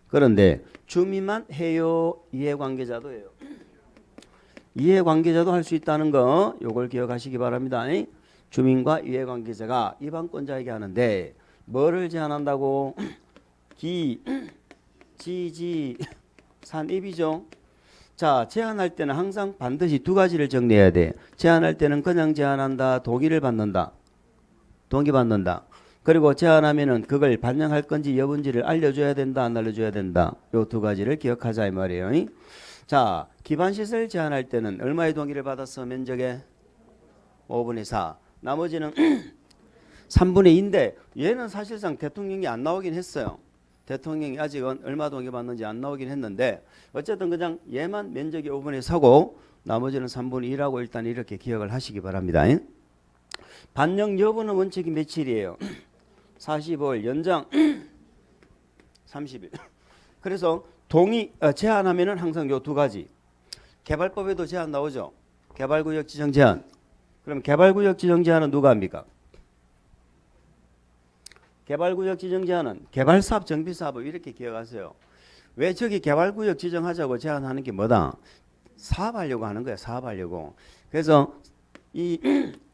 그런데 주민만 해요? 이해관계자도 해요? 이해관계자도 할 수 있다는 거 요걸 기억하시기 바랍니다. 주민과 이해관계자가 위반권자에게 하는데 뭐를 제한한다고? 기, 지, 산, 입이죠. 자, 제한할 때는 항상 반드시 두 가지를 정리해야 돼. 제한할 때는 그냥 제한한다, 동의를 받는다. 동의 받는다. 그리고 제한하면은 그걸 반영할 건지 여부인지를 알려줘야 된다, 안 알려줘야 된다. 요 두 가지를 기억하자 이 말이에요. 자, 기반시설 제한할 때는 얼마의 동의를 받았어? 면적의 5분의 4. 나머지는 3분의 2인데 얘는 사실상 대통령이 안 나오긴 했어요. 대통령이 아직은 얼마 동의 받는지 안 나오긴 했는데 어쨌든 그냥 얘만 면적이 5분의 4고 나머지는 3분의 2라고 일단 이렇게 기억을 하시기 바랍니다. 반영 여부는 원칙이 며칠이에요? 45일 연장 30일. 그래서 동의 제한하면은 항상 요 두 가지. 개발법에도 제한 나오죠. 개발구역 지정 제한. 그럼 개발구역 지정 제한은 누가 합니까? 개발구역 지정 제한은 개발사업, 정비사업 이렇게 기억하세요. 왜 저기 개발구역 지정하자고 제한하는 게 뭐다? 사업하려고 하는 거야. 사업하려고. 그래서 이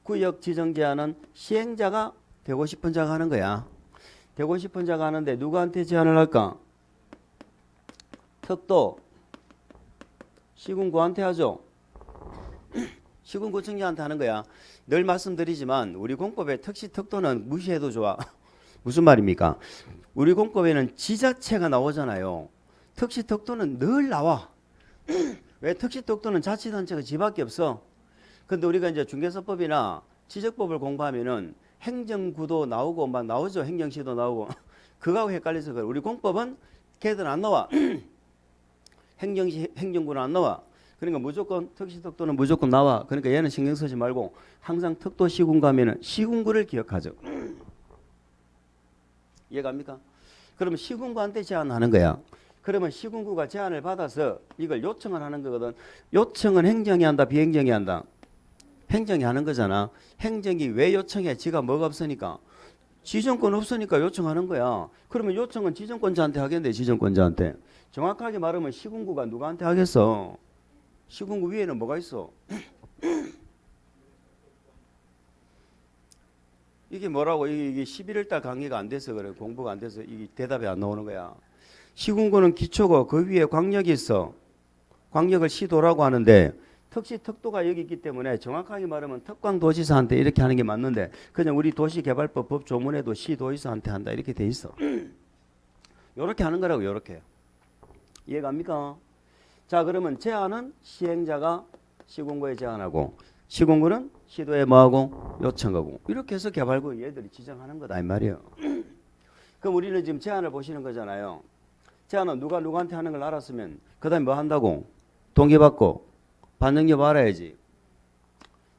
구역 지정 제한은 시행자가 되고 싶은 자가 하는 거야. 되고 싶은 자가 하는데 누구한테 제한을 할까? 특도 시군구한테 하죠. 시군구청장한테 하는 거야. 늘 말씀드리지만 우리 공법의 특시 특도는 무시해도 좋아. 무슨 말입니까? 우리 공법에는 지자체가 나오잖아요. 특시 특도는 늘 나와. 왜 특시 특도는 자치단체가 지밖에 없어. 근데 우리가 이제 중개사법이나 지적법을 공부하면은 행정구도 나오고 막 나오죠. 행정시도 나오고. 그거하고 헷갈려서 그래. 우리 공법은 걔들 안 나와. 행정시, 행정구는 안 나와. 그러니까 무조건 특시 특도는 무조건 나와. 그러니까 얘는 신경 쓰지 말고 항상 특도 시군 가면은 시군구를 기억하죠. 이해갑니까? 그러면 시군구한테 제안하는 거야. 그러면 시군구가 제안을 받아서 이걸 요청을 하는 거거든. 요청은 행정이 한다, 비행정이 한다. 행정이 하는 거잖아. 행정이 왜 요청해? 지가 뭐가 없으니까. 지정권 없으니까 요청하는 거야. 그러면 요청은 지정권자한테 하겠네. 지정권자한테. 정확하게 말하면 시군구가 누구한테 하겠어? 시군구 위에는 뭐가 있어? 이게 뭐라고? 이게 11월 달 강의가 안 돼서 그래. 공부가 안 돼서 이게 대답이 안 나오는 거야. 시군구는 기초고 그 위에 광역이 있어. 광역을 시도라고 하는데 특시 특도가 여기 있기 때문에 정확하게 말하면 특광도지사한테 이렇게 하는 게 맞는데 그냥 우리 도시개발법 법조문에도 시도지사한테 한다 이렇게 돼 있어. 요렇게 하는 거라고. 요렇게. 이해갑니까? 자, 그러면 제안은 시행자가 시군구에 제안하고 시군구는 시도에 뭐하고 요청하고 이렇게 해서 개발구 얘들이 지정하는 거다 이 말이에요. 그럼 우리는 지금 제안을 보시는 거잖아요. 제안은 누가 누구한테 하는 걸 알았으면 그 다음에 뭐 한다고? 동의받고 반영 여부 알아야지.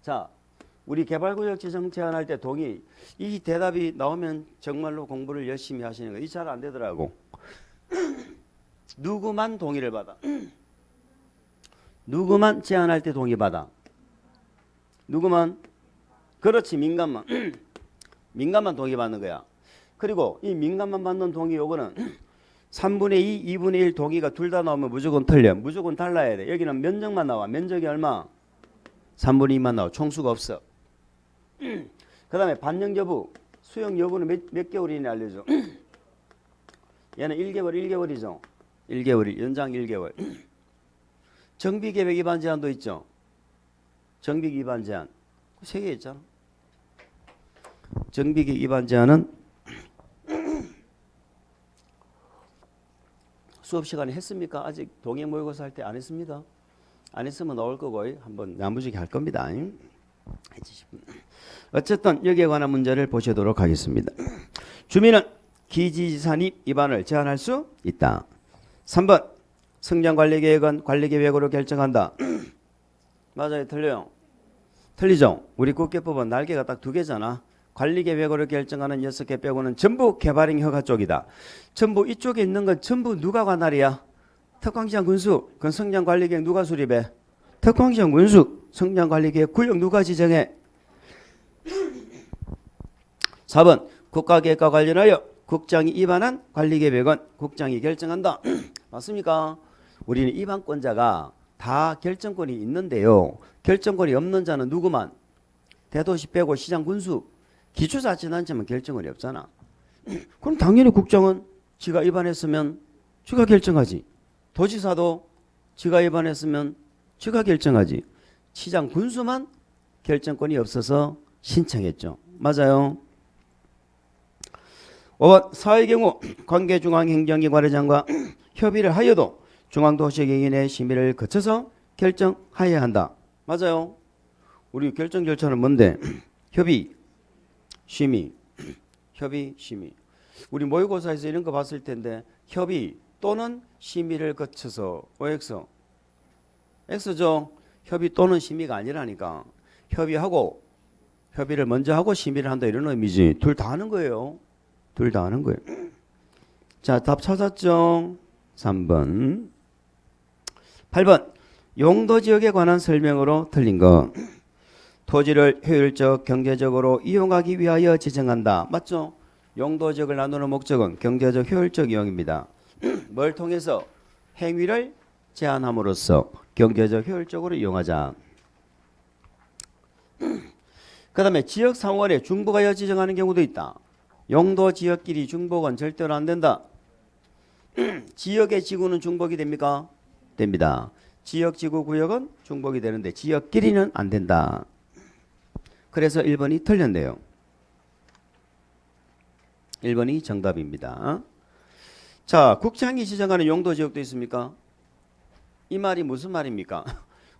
자, 우리 개발구역 지정 제안할 때 동의 이 대답이 나오면 정말로 공부를 열심히 하시는 거예요. 이 잘 안 되더라고. 누구만 동의를 받아? 누구만 제안할 때 동의받아? 누구만? 그렇지, 민간만. 민간만 동의받는 거야. 그리고 이 민간만 받는 동의 요거는 3분의 2, 2분의 1 동의가 둘 다 나오면 무조건 틀려. 무조건 달라야 돼. 여기는 면적만 나와. 면적이 얼마? 3분의 2만 나와. 총수가 없어. 그 다음에 반영 여부. 수용 여부는 몇 개월이냐 알려줘. 얘는 1개월, 1개월이죠. 1개월이 연장 1개월. 정비계획 위반 제한도 있죠. 정비 위반 제한. 3개 있잖아. 정비계획 위반 제한은 수업 시간에 했습니까? 아직 동해 모의고사 할 때 안 했습니다. 안 했으면 나올 거고 한번 야무지게 할 겁니다. 어쨌든 여기에 관한 문제를 보시도록 하겠습니다. 주민은 기지산입 위반을 제한할 수 있다. 3번 성장관리계획은 관리계획으로 결정한다. 맞아요? 틀려요? 틀리죠? 우리 국계법은 날개가 딱 2개잖아. 관리계획으로 결정하는 6개 빼고는 전부 개발행 허가 쪽이다. 전부 이쪽에 있는 건 전부 누가 관할이야? 특광시장 군수. 그건 성장관리계획 누가 수립해? 특광시장 군수. 성장관리계획 구역 누가 지정해? 4번 국가계획과 관련하여 국장이 위반한 관리계획은 국장이 결정한다. 맞습니까? 우리는 위반권자가 다 결정권이 있는데요. 결정권이 없는 자는 누구만? 대도시 빼고 시장 군수. 기초자치단체만 결정권이 없잖아. 그럼 당연히 국장은 지가 위반했으면 지가 결정하지. 도지사도 지가 위반했으면 지가 결정하지. 시장 군수만 결정권이 없어서 신청했죠. 맞아요. 5번 사의 경우 관계중앙행정기관장과 협의를 하여도 중앙도시개인의 심의를 거쳐서 결정하여야 한다. 맞아요. 우리 결정 절차는 뭔데? 협의, 심의, 협의, 심의. 우리 모의고사에서 이런 거 봤을 텐데 협의 또는 심의를 거쳐서 OX, X죠. 협의 또는 심의가 아니라니까. 협의하고 협의를 먼저 하고 심의를 한다 이런 의미지. 둘 다 하는 거예요. 둘 다 하는 거예요. 자, 답 찾았죠? 3번. 8번. 용도지역에 관한 설명으로 틀린 거. 토지를 효율적, 경제적으로 이용하기 위하여 지정한다. 맞죠? 용도지역을 나누는 목적은 경제적, 효율적 이용입니다. 뭘 통해서? 행위를 제한함으로써 경제적, 효율적으로 이용하자. 그 다음에 지역상원에 중복하여 지정하는 경우도 있다. 용도지역끼리 중복은 절대로 안 된다. 지역의 지구는 중복이 됩니까? 됩니다. 지역지구 구역은 중복이 되는데 지역끼리는 안 된다. 그래서 1번이 틀렸네요. 1번이 정답입니다. 자, 국장이 지정하는 용도지역도 있습니까? 이 말이 무슨 말입니까?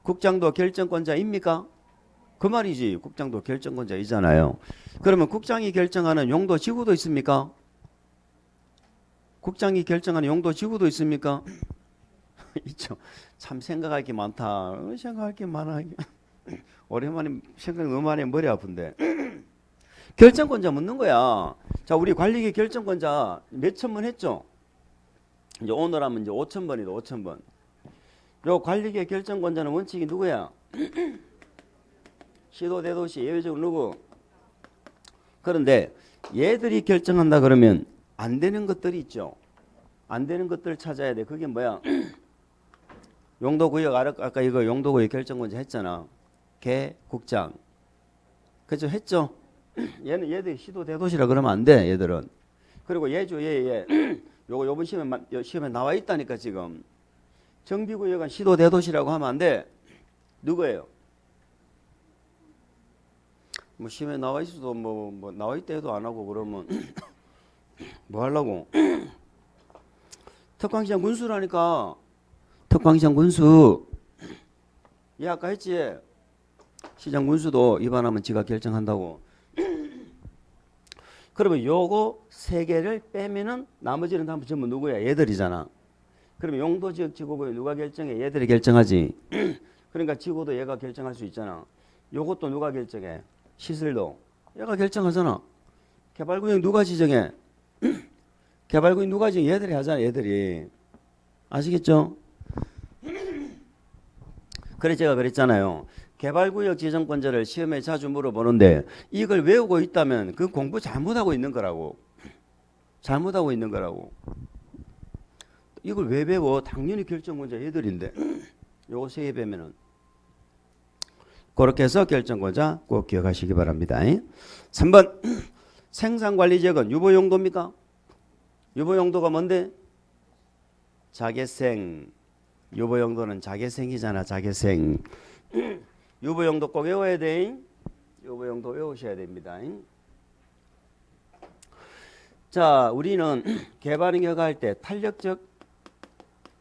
국장도 결정권자입니까? 그 말이지. 국장도 결정권자이잖아요. 그러면 국장이 결정하는 용도지구도 있습니까? 국장이 결정하는 용도지구도 있습니까? 있죠. 참 생각할 게 많다. 생각할 게 많아. 오랜만에 생각 너무 많이 머리 아픈데. 결정권자 묻는 거야. 자, 우리 관리계 결정권자 몇 천 번 했죠? 이제 오늘 하면 이제 5천 번이다. 5천 번. 요 관리계 결정권자는 원칙이 누구야? 시도 대도시 예외적으로 누구? 그런데 얘들이 결정한다 그러면 안 되는 것들이 있죠. 안 되는 것들을 찾아야 돼. 그게 뭐야? 용도구역 아까 이거 용도구역 결정권자 했잖아. 개 국장. 그죠? 했죠? 얘들 시도 대도시라 그러면 안 돼. 얘들은. 그리고 얘죠. 얘. 요거 요번 시험에 나와 있다니까 지금. 정비구역은 시도 대도시라고 하면 안 돼. 누구예요? 뭐 시험에 나와 있어도 뭐 나와 있다 해도 안 하고 그러면 뭐 하려고? 특광시장 군수라니까. 특광시장 군수. 얘 아까 했지. 시장 군수도 위반하면 지가 결정한다고. 그러면 요거 세 개를 빼면은 나머지는 다 전부 누구야? 얘들이잖아. 그러면 용도지역 지구구역 누가 결정해? 얘들이 결정하지. 그러니까 지구도 얘가 결정할 수 있잖아. 요것도 누가 결정해? 시설도 얘가 결정하잖아. 개발구역 누가 지정해? 개발구역 누가 지정해? 얘들이 하잖아. 얘들이. 아시겠죠? 그래 제가 그랬잖아요. 개발구역 지정권자를 시험에 자주 물어보는데 이걸 외우고 있다면 그 공부 잘못하고 있는 거라고. 잘못하고 있는 거라고. 이걸 왜 배워? 당연히 결정권자 얘들인데. 요거 세 개 배면은. 그렇게 해서 결정권자 꼭 기억하시기 바랍니다. 3번. 생산관리지역은 유보용도입니까? 유보용도가 뭔데? 자개생. 유보용도는 자개생이잖아. 자개생. 유보용도 꼭 외워야 돼. 유보용도 외우셔야 됩니다. 자, 우리는 개발행위가 할 때 탄력적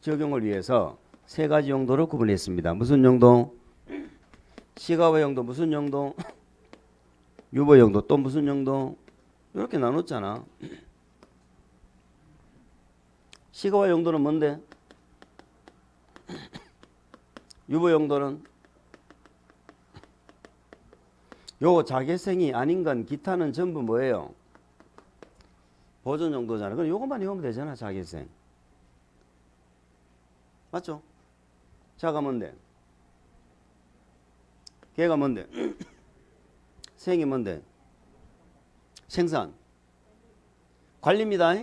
적용을 위해서 세 가지 용도로 구분했습니다. 무슨 용도? 시가화 용도 무슨 용도? 유보 용도 또 무슨 용도? 이렇게 나눴잖아. 시가화 용도는 뭔데? 유보 용도는 요 자개생이 아닌 건 기타는 전부 뭐예요? 보존 용도잖아. 그럼 요것만 외우면 되잖아. 자개생. 맞죠? 자가 뭔데? 개가 뭔데? 생이 뭔데? 생산. 관리입니다.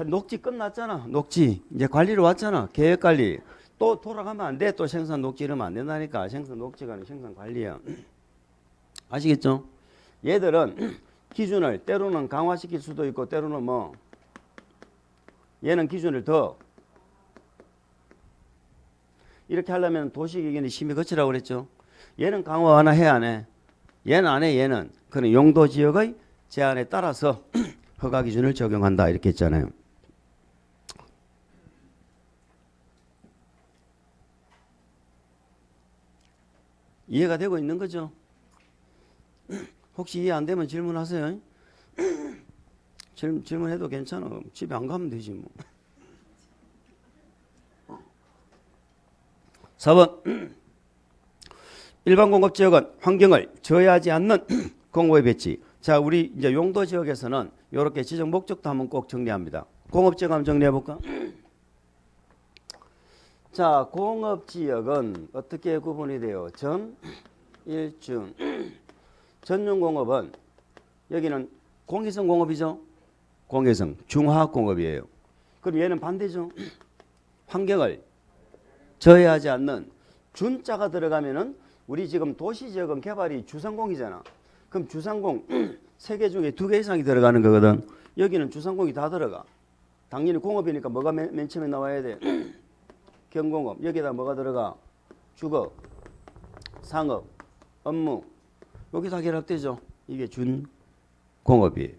녹지 끝났잖아. 녹지. 이제 관리로 왔잖아. 계획관리. 또 돌아가면 안 돼. 또 생산 녹지 이러면 안 된다니까. 생산 녹지가 아니라 생산 관리야. 아시겠죠? 얘들은 기준을 때로는 강화시킬 수도 있고 때로는 뭐 얘는 기준을 더 이렇게 하려면 도시계획위원회 심의 거치라고 그랬죠. 얘는 강화 완화해 안 해? 얘는 안 해. 얘는 그런 용도 지역의 제한에 따라서 허가 기준을 적용한다 이렇게 했잖아요. 이해가 되고 있는 거죠? 혹시 이해 안 되면 질문하세요. 질문해도 괜찮아. 집에 안 가면 되지 뭐. 4번 일반 공급지역은 환경을 저해하지 않는 공급의 배치. 자, 우리 이제 용도 지역에서는 이렇게 지정 목적도 한번 꼭 정리합니다. 공업지역 한번 정리해 볼까? 자, 공업지역은 어떻게 구분이 돼요? 전, 일중. 전용 공업은 여기는 공해성 공업이죠. 공해성 중화학 공업이에요. 그럼 얘는 반대죠. 환경을 저해하지 않는 준자가 들어가면은 우리 지금 도시지역은 개발이 주상공이잖아. 그럼 주상공 3개 중에 2개 이상이 들어가는 거거든. 여기는 주상공이 다 들어가. 당연히 공업이니까 뭐가 맨 처음에 나와야 돼? 경공업. 여기다 뭐가 들어가? 주거, 상업, 업무. 여기 다 결합되죠. 이게 준공업이에요.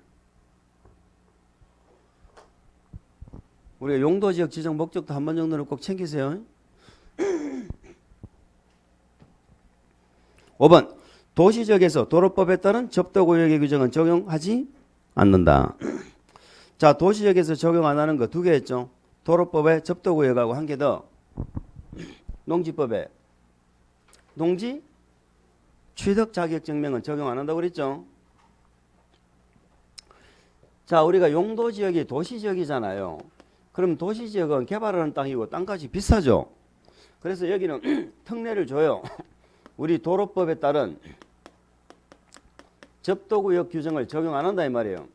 우리가 용도지역 지정 목적도 한 번 정도는 꼭 챙기세요. 5번 도시지역에서 도로법에 따른 접도구역의 규정은 적용하지 않는다. 자, 도시지역에서 적용 안 하는 거 2개 했죠. 도로법에 접도구역하고 1개 더. 농지법에 농지 취득 자격 증명은 적용 안 한다고 그랬죠. 자, 우리가 용도지역이 도시지역이잖아요. 그럼 도시지역은 개발하는 땅이고 땅값이 비싸죠. 그래서 여기는 특례를 줘요. 우리 도로법에 따른 접도구역 규정을 적용 안 한다 이 말이에요.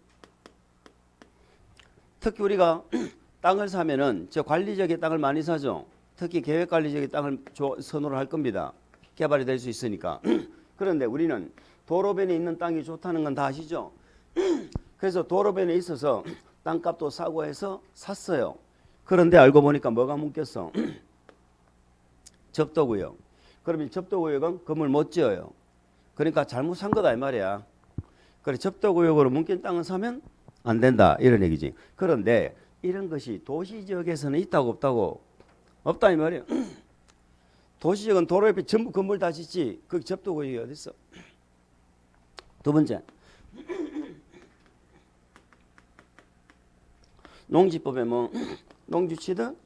특히 우리가 땅을 사면은 저 관리지역의 땅을 많이 사죠. 특히 계획관리지역의 땅을 선호를 할 겁니다. 개발이 될 수 있으니까. 그런데 우리는 도로변에 있는 땅이 좋다는 건 다 아시죠? 그래서 도로변에 있어서 땅값도 싸고 해서 샀어요. 그런데 알고 보니까 뭐가 묶였어? 접도구역. 그러면 접도구역은 건물 못 지어요. 그러니까 잘못 산 거다 이 말이야. 그래 접도구역으로 묶인 땅을 사면 안 된다 이런 얘기지. 그런데 이런 것이 도시지역에서는 있다고 없다고? 없다 이 말이야. 도시지역은 도로 옆에 전부 건물 다 짓지. 그 접도구역이 어디 있어? 2번째 농지법에 뭐 농지취득.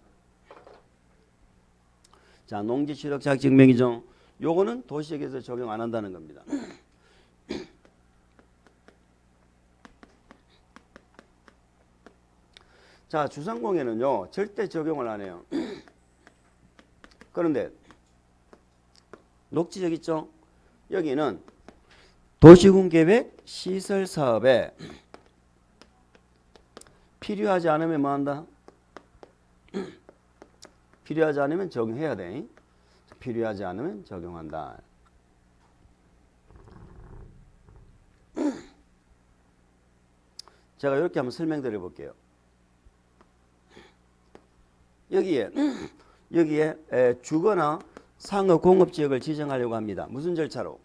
자, 농지취득 자격증명이죠. 요거는 도시지역에서 적용 안 한다는 겁니다. 자, 주상공에는요 절대 적용을 안 해요. 그런데 녹지역 있죠. 여기는 도시군계획 시설사업에 필요하지 않으면 뭐 한다? 필요하지 않으면 적용해야 돼. 필요하지 않으면 적용한다. 제가 이렇게 한번 설명드려 볼게요. 여기에 주거나 상업 공업지역을 지정하려고 합니다. 무슨 절차로?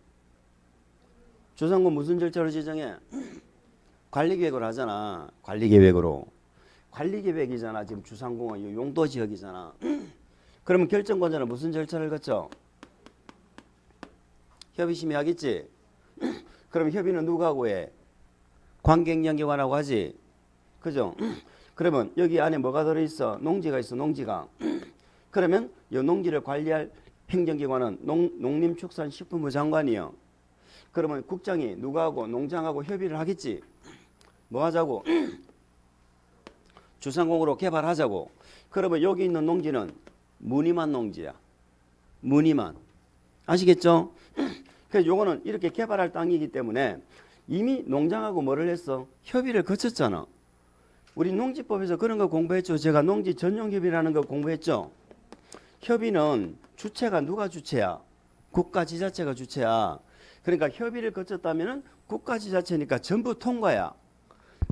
주상공 무슨 절차로 지정해? 관리계획으로 하잖아. 관리계획으로. 관리계획이잖아. 지금 주상공은 용도지역이잖아. 그러면 결정권자는 무슨 절차를 거쳐? 협의심의 하겠지? 그럼 협의는 누가 하고 해? 관계행정기관하고 하지? 그죠? 그러면 여기 안에 뭐가 들어있어? 농지가 있어. 농지가. 그러면 이 농지를 관리할 행정기관은 농림축산식품부 장관이요. 그러면 국장이 누가 하고? 농장하고 협의를 하겠지? 뭐 하자고? 주상공으로 개발하자고. 그러면 여기 있는 농지는 무늬만 농지야. 무늬만. 아시겠죠? 그래서 요거는 이렇게 개발할 땅이기 때문에 이미 농장하고 뭐를 했어? 협의를 거쳤잖아. 우리 농지법에서 그런 거 공부했죠. 제가 농지 전용협의라는 거 공부했죠. 협의는 주체가 누가 주체야? 국가 지자체가 주체야. 그러니까 협의를 거쳤다면은 국가지자체니까 전부 통과야.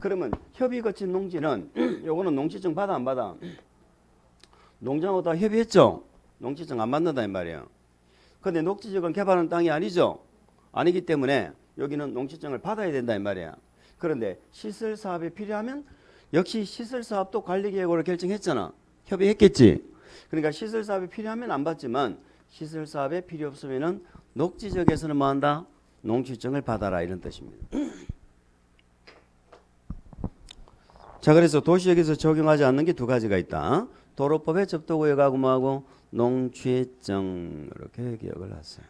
그러면 협의 거친 농지는 요거는 농지증 받아 안 받아? 농장하고 다 협의했죠. 농지증 안 받는다 이 말이에요. 근데 녹지지역은 개발하는 땅이 아니죠. 아니기 때문에 여기는 농지증을 받아야 된다 이 말이야. 그런데 시설사업이 필요하면 역시 시설사업도 관리계획으로 결정했잖아. 협의했겠지. 그러니까 시설사업이 필요하면 안 받지만 시설사업에 필요 없으면은 녹지지역에서는 뭐 한다? 농지증을 받아라 이런 뜻입니다. 자, 그래서 도시역에서 적용하지 않는 게 두 가지가 있다. 도로법의 접도구역하고 뭐하고 농취증 이렇게 기억을 하세요.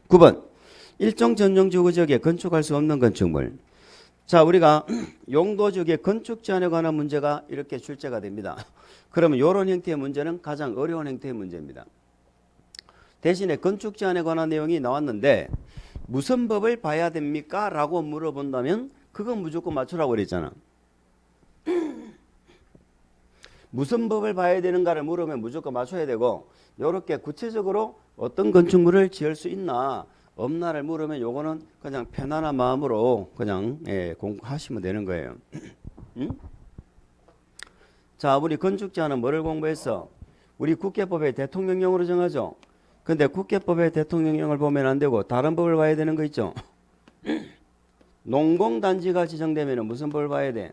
9번 일정 전용 주거지역에 건축할 수 없는 건축물. 자, 우리가 용도지역의 건축 제한에 관한 문제가 이렇게 출제가 됩니다. 그러면 이런 형태의 문제는 가장 어려운 형태의 문제입니다. 대신에 건축 제한에 관한 내용이 나왔는데 무슨 법을 봐야 됩니까? 라고 물어본다면 그건 무조건 맞추라고 그랬잖아. 무슨 법을 봐야 되는가를 물으면 무조건 맞춰야 되고 이렇게 구체적으로 어떤 건축물을 지을 수 있나 없나를 물으면 요거는 그냥 편안한 마음으로 그냥 공부하시면 되는 거예요. 응? 자, 우리 건축 제한은 뭐를 공부했어? 우리 국회법의 대통령령으로 정하죠. 근데 국회법의 대통령령을 보면 안 되고 다른 법을 봐야 되는 거 있죠. 농공단지가 지정되면 무슨 법을 봐야 돼?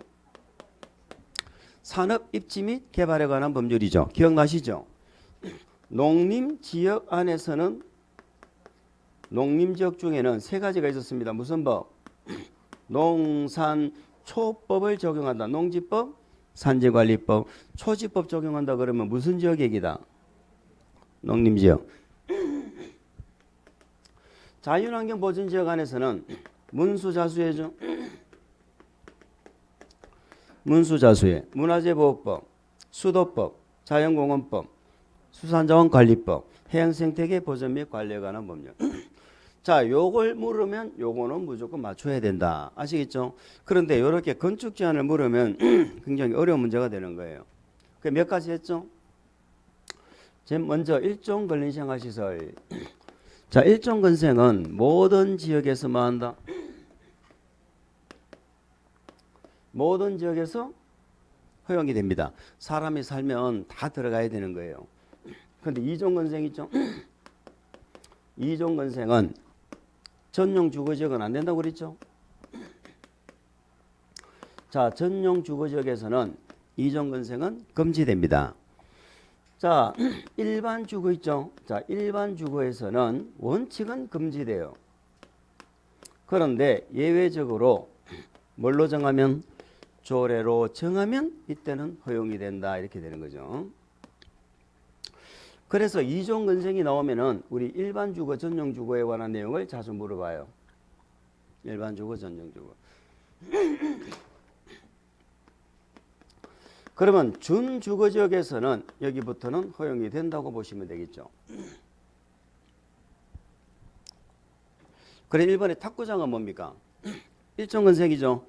산업 입지 및 개발에 관한 법률이죠. 기억나시죠? 농림지역 안에서는 농림지역 중에는 세 가지가 있었습니다. 무슨 법? 농산초법을 적용한다. 농지법, 산지관리법, 초지법 적용한다. 그러면 무슨 지역 얘기다? 농림지역. 자연환경보전지역 안에서는 문수자수회죠. 문수자수회, 문화재보호법, 수도법, 자연공원법, 수산자원관리법, 해양생태계 보전 및 관리에 관한 법률. 자, 요걸 물으면 요거는 무조건 맞춰야 된다. 아시겠죠? 그런데 이렇게 건축 제한을 물으면 굉장히 어려운 문제가 되는 거예요. 그 몇 가지 했죠? 먼저 일종 근린생활시설. 자, 일종 근생은 모든 지역에서 뭐 한다? 모든 지역에서 허용이 됩니다. 사람이 살면 다 들어가야 되는 거예요. 그런데 이종건생 있죠? 이종건생은 전용 주거지역은 안 된다고 그랬죠? 자, 전용 주거지역에서는 이종건생은 금지됩니다. 자, 일반 주거 있죠? 자, 일반 주거에서는 원칙은 금지돼요. 그런데 예외적으로 뭘로 정하면? 조례로 정하면 이때는 허용이 된다. 이렇게 되는 거죠. 그래서 이종 건생이 나오면은 우리 일반 주거, 전용 주거에 관한 내용을 자주 물어봐요. 일반 주거, 전용 주거. 그러면 준주거지역에서는 여기부터는 허용이 된다고 보시면 되겠죠. 그래 1번의 탁구장은 뭡니까? 일종건생이죠.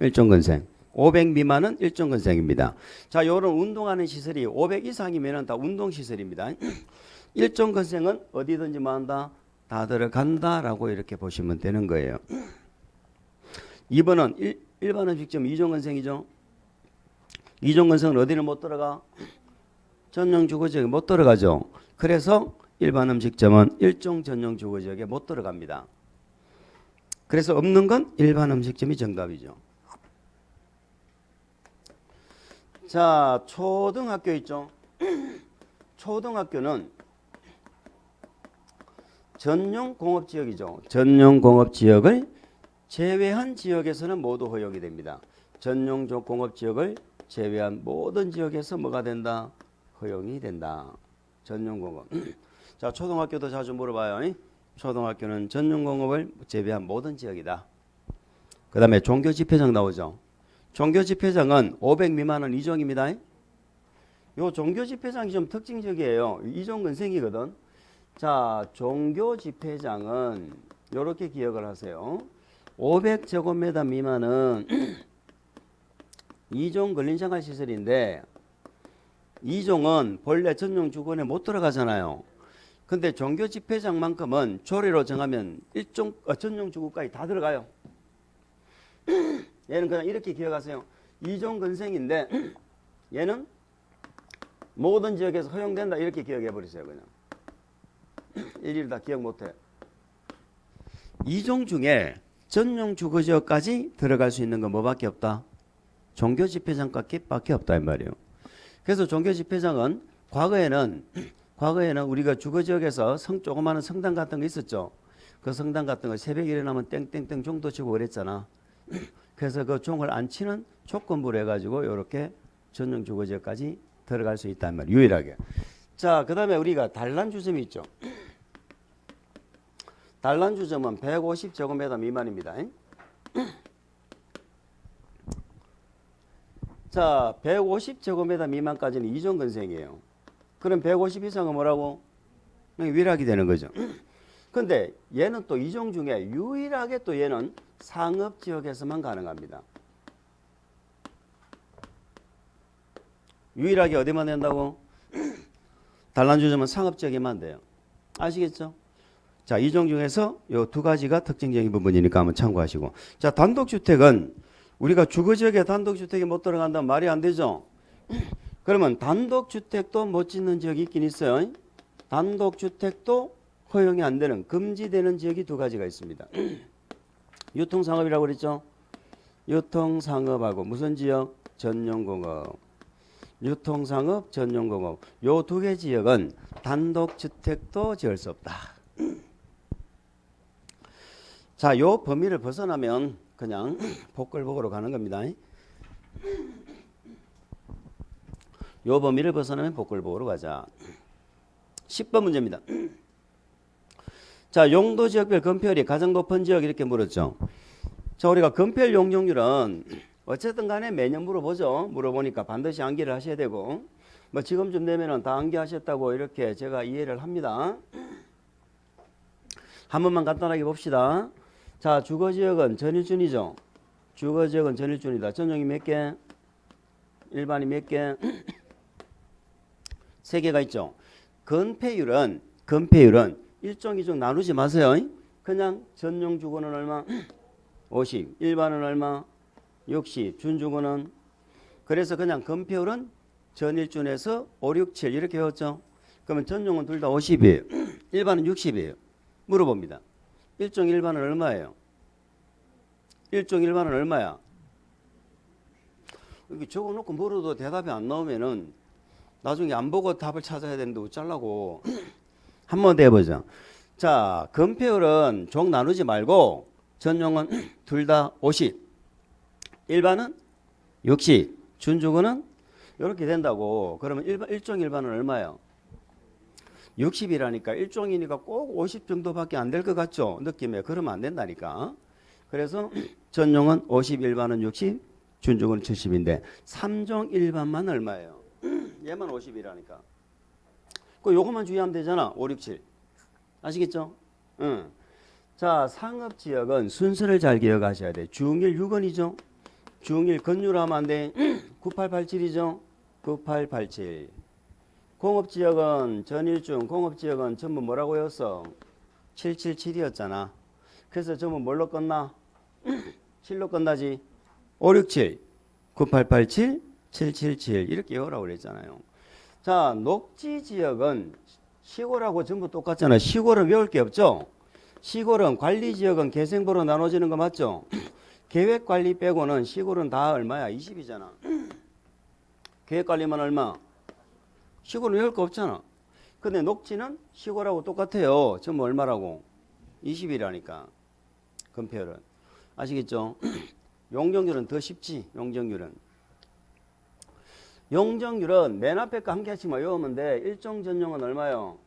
일종건생. 500 미만은 일종건생입니다. 자, 요런 운동하는 시설이 500 이상이면 다 운동시설입니다. 일종건생은 어디든지 뭐 한다? 다 들어간다라고 이렇게 보시면 되는 거예요. 2번은 일반 음식점 이종건생이죠. 이종건생은 어디는 못 들어가? 전용 주거지역에 못 들어가죠. 그래서 일반 음식점은 일종 전용 주거지역에 못 들어갑니다. 그래서 없는 건 일반 음식점이 정답이죠. 자, 초등학교 있죠. 초등학교는 전용 공업지역이죠. 전용 공업지역을 제외한 지역에서는 모두 허용이 됩니다. 전용 공업지역을 제외한 모든 지역에서 뭐가 된다? 허용이 된다. 전용 공업. 자, 초등학교도 자주 물어봐요. 초등학교는 전용 공업을 제외한 모든 지역이다. 그 다음에 종교 집회장 나오죠. 종교 집회장은 500 미만은 이종입니다. 요 종교 집회장이 좀 특징적이에요. 이종 근생이거든. 자, 종교 집회장은 이렇게 기억을 하세요. 500제곱미터 미만은 이종 근린생활시설인데 이종은 본래 전용 주거에 못 들어가잖아요. 근데 종교 집회장만큼은 조례로 정하면 전용 주구까지 다 들어가요. 얘는 그냥 이렇게 기억하세요. 이종 근생인데 얘는 모든 지역에서 허용된다 이렇게 기억해 버리세요. 그냥 일일이 다 기억 못해. 이종 중에 전용 주거지역까지 들어갈 수 있는 건 뭐밖에 없다? 종교 집회장밖에 없다 이 말이에요. 그래서 종교 집회장은 과거에는 우리가 주거지역에서 조그마한 성당 같은 거 있었죠. 그 성당 같은 거 새벽에 일어나면 땡땡땡 종도 치고 그랬잖아. 그래서 그 종을 안 치는 조건부로 해가지고 이렇게 전용 주거지역까지 들어갈 수 있단 말이에요. 유일하게. 자, 그 다음에 우리가 단란주점이 있죠. 단란주점은 150제곱미터 미만입니다. 자, 150제곱미터 미만까지는 이종근생이에요. 그럼 150 이상은 뭐라고? 위락이 되는 거죠. 근데 얘는 또 이종 중에 유일하게 또 얘는 상업지역에서만 가능합니다. 유일하게 어디만 된다고? 단란주점은 상업지역에만 돼요. 아시겠죠? 자, 이종 중에서 요 두 가지가 특징적인 부분이니까 한번 참고하시고. 자, 단독주택은 우리가 주거지역에 단독주택이 못 들어간다면 말이 안 되죠? 그러면 단독주택도 못 짓는 지역이 있긴 있어요. 단독주택도 허용이 안 되는, 금지되는 지역이 두 가지가 있습니다. 유통상업이라고 그랬죠? 유통상업하고 무슨 지역? 전용공업. 유통상업, 전용공업. 요 두 개 지역은 단독주택도 지을 수 없다. 자, 요 범위를 벗어나면 그냥 복걸복으로 가는 겁니다. 요 범위를 벗어나면 복걸복으로 가자. 10번 문제입니다. 자, 용도 지역별 건폐율이 가장 높은 지역 이렇게 물었죠. 자, 우리가 건폐율 용적률은 어쨌든 간에 매년 물어보죠. 물어보니까 반드시 암기를 하셔야 되고, 뭐 지금쯤 되면은 다 암기하셨다고 이렇게 제가 이해를 합니다. 한 번만 간단하게 봅시다. 자, 주거지역은 전일준이죠. 주거지역은 전일준이다. 전용이 몇 개? 일반이 몇 개? 3개가 있죠. 건폐율은 일종 이종 나누지 마세요. 그냥 전용 주거는 얼마? 50. 일반은 얼마? 60. 준주거는? 그래서 그냥 건폐율은 전일준에서 5, 6, 7 이렇게 외웠죠. 그러면 전용은 둘 다 50이에요. 일반은 60이에요. 물어봅니다. 일종 일반은 얼마예요? 일종 일반은 얼마야? 여기 적어놓고 물어도 대답이 안 나오면은 나중에 안 보고 답을 찾아야 되는데 어쩌려고. 한 번 더 해보자. 자, 건폐율은 종 나누지 말고 전용은 둘 다 50. 일반은 60. 준주거는 이렇게 된다고. 그러면 일종 일반은 얼마예요? 60이라니까 일종이니까 꼭 50 정도밖에 안 될 것 같죠? 느낌에. 그러면 안 된다니까. 그래서 전용은 50, 일반은 60, 준주거는 70인데 3종 일반만 얼마예요? 얘만 50이라니까. 그 요것만 주의하면 되잖아. 5, 6, 7. 아시겠죠? 응. 자, 상업지역은 순서를 잘 기억하셔야 돼. 중일 6원이죠. 중일 건율하면 안 돼. 9887이죠. 9887. 공업지역은 전일중, 공업지역은 전부 뭐라고 외웠어? 777이었잖아. 그래서 전부 뭘로 끝나? 7로 끝나지. 567, 9887, 777 이렇게 외우라고 그랬잖아요. 자, 녹지지역은 시골하고 전부 똑같잖아. 시골은 외울 게 없죠. 시골은 관리지역은 개생부로 나눠지는 거 맞죠? 계획관리 빼고는 시골은 다 얼마야? 20이잖아. 계획관리만 얼마? 시골은 외울 거 없잖아. 근데 녹지는 시골하고 똑같아요. 전부 얼마라고? 20이라니까. 건폐율은. 아시겠죠? 용적률은 더 쉽지. 용적률은 맨 앞에 거 한 개씩만 외우면 돼. 일종 전용은 얼마요?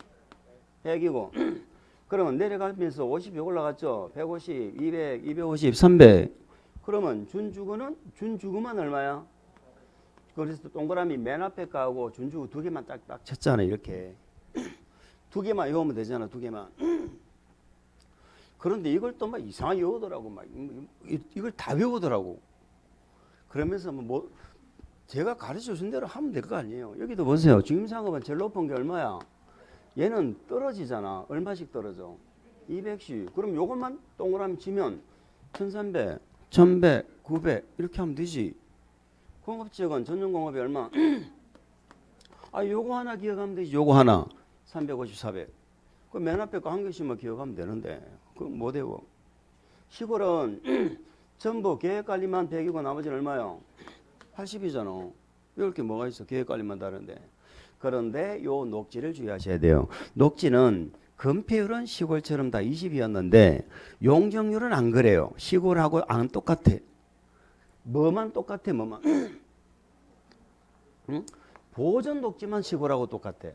100이고. 그러면 내려가면서 50이 올라갔죠. 150, 200, 250, 300. 그러면 준주거만 얼마야? 그래서 동그라미 맨 앞에 거하고 준주거 두 개만 딱딱 쳤잖아. 이렇게. 두 개만 외우면 되잖아. 두 개만. 그런데 이걸 또 막 이상하게 외우더라고. 막 이걸 다 외우더라고. 그러면서 뭐 제가 가르쳐 준 대로 하면 될 거 아니에요. 여기도 보세요. 주임상업은 제일 높은 게 얼마야? 얘는 떨어지잖아. 얼마씩 떨어져? 200씩. 그럼 요것만 동그라미 치면 1300, 1100, 900 이렇게 하면 되지. 공업지역은 전용공업이 얼마? 아, 요거 하나 기억하면 되지. 요거 하나 350, 400. 그 맨 앞에 거 한 개씩만 기억하면 되는데 그거 못 외워. 시골은 전부 계획관리만 100이고 나머지는 얼마요? 80이잖아. 이렇게 뭐가 있어? 계획관리만 다른데. 그런데 요 녹지를 주의하셔야 돼요. 녹지는 건폐율은 시골처럼 다 20이었는데 용적률은 안 그래요. 시골하고 안 똑같아. 뭐만 똑같아? 뭐만. 응? 보존 녹지만 시골하고 똑같아.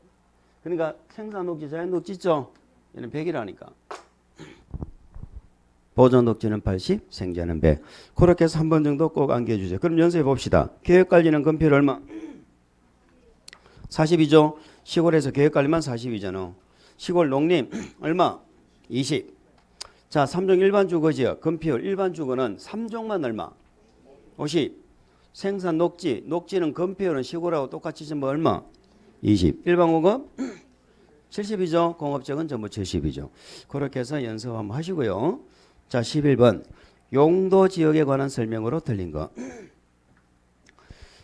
그러니까 생산 녹지, 자연 녹지 있죠? 얘는 100이라니까. 보존 녹지는 80, 생자는 100. 그렇게 해서 한 번 정도 꼭 안겨주세요. 그럼 연습해 봅시다. 계획관리는 건폐율 얼마? 40이죠. 시골에서 계획관리만 40이잖아. 시골 농림 얼마? 20. 자, 3종 일반 주거지요. 건폐율 일반 주거는 3종만 얼마? 50. 생산 녹지, 녹지는 건폐율은 시골하고 똑같이 전부 얼마? 20. 일반 공업 70이죠. 공업적은 전부 70이죠. 그렇게 해서 연습 한번 하시고요. 자, 11번 용도 지역에 관한 설명으로 틀린 거.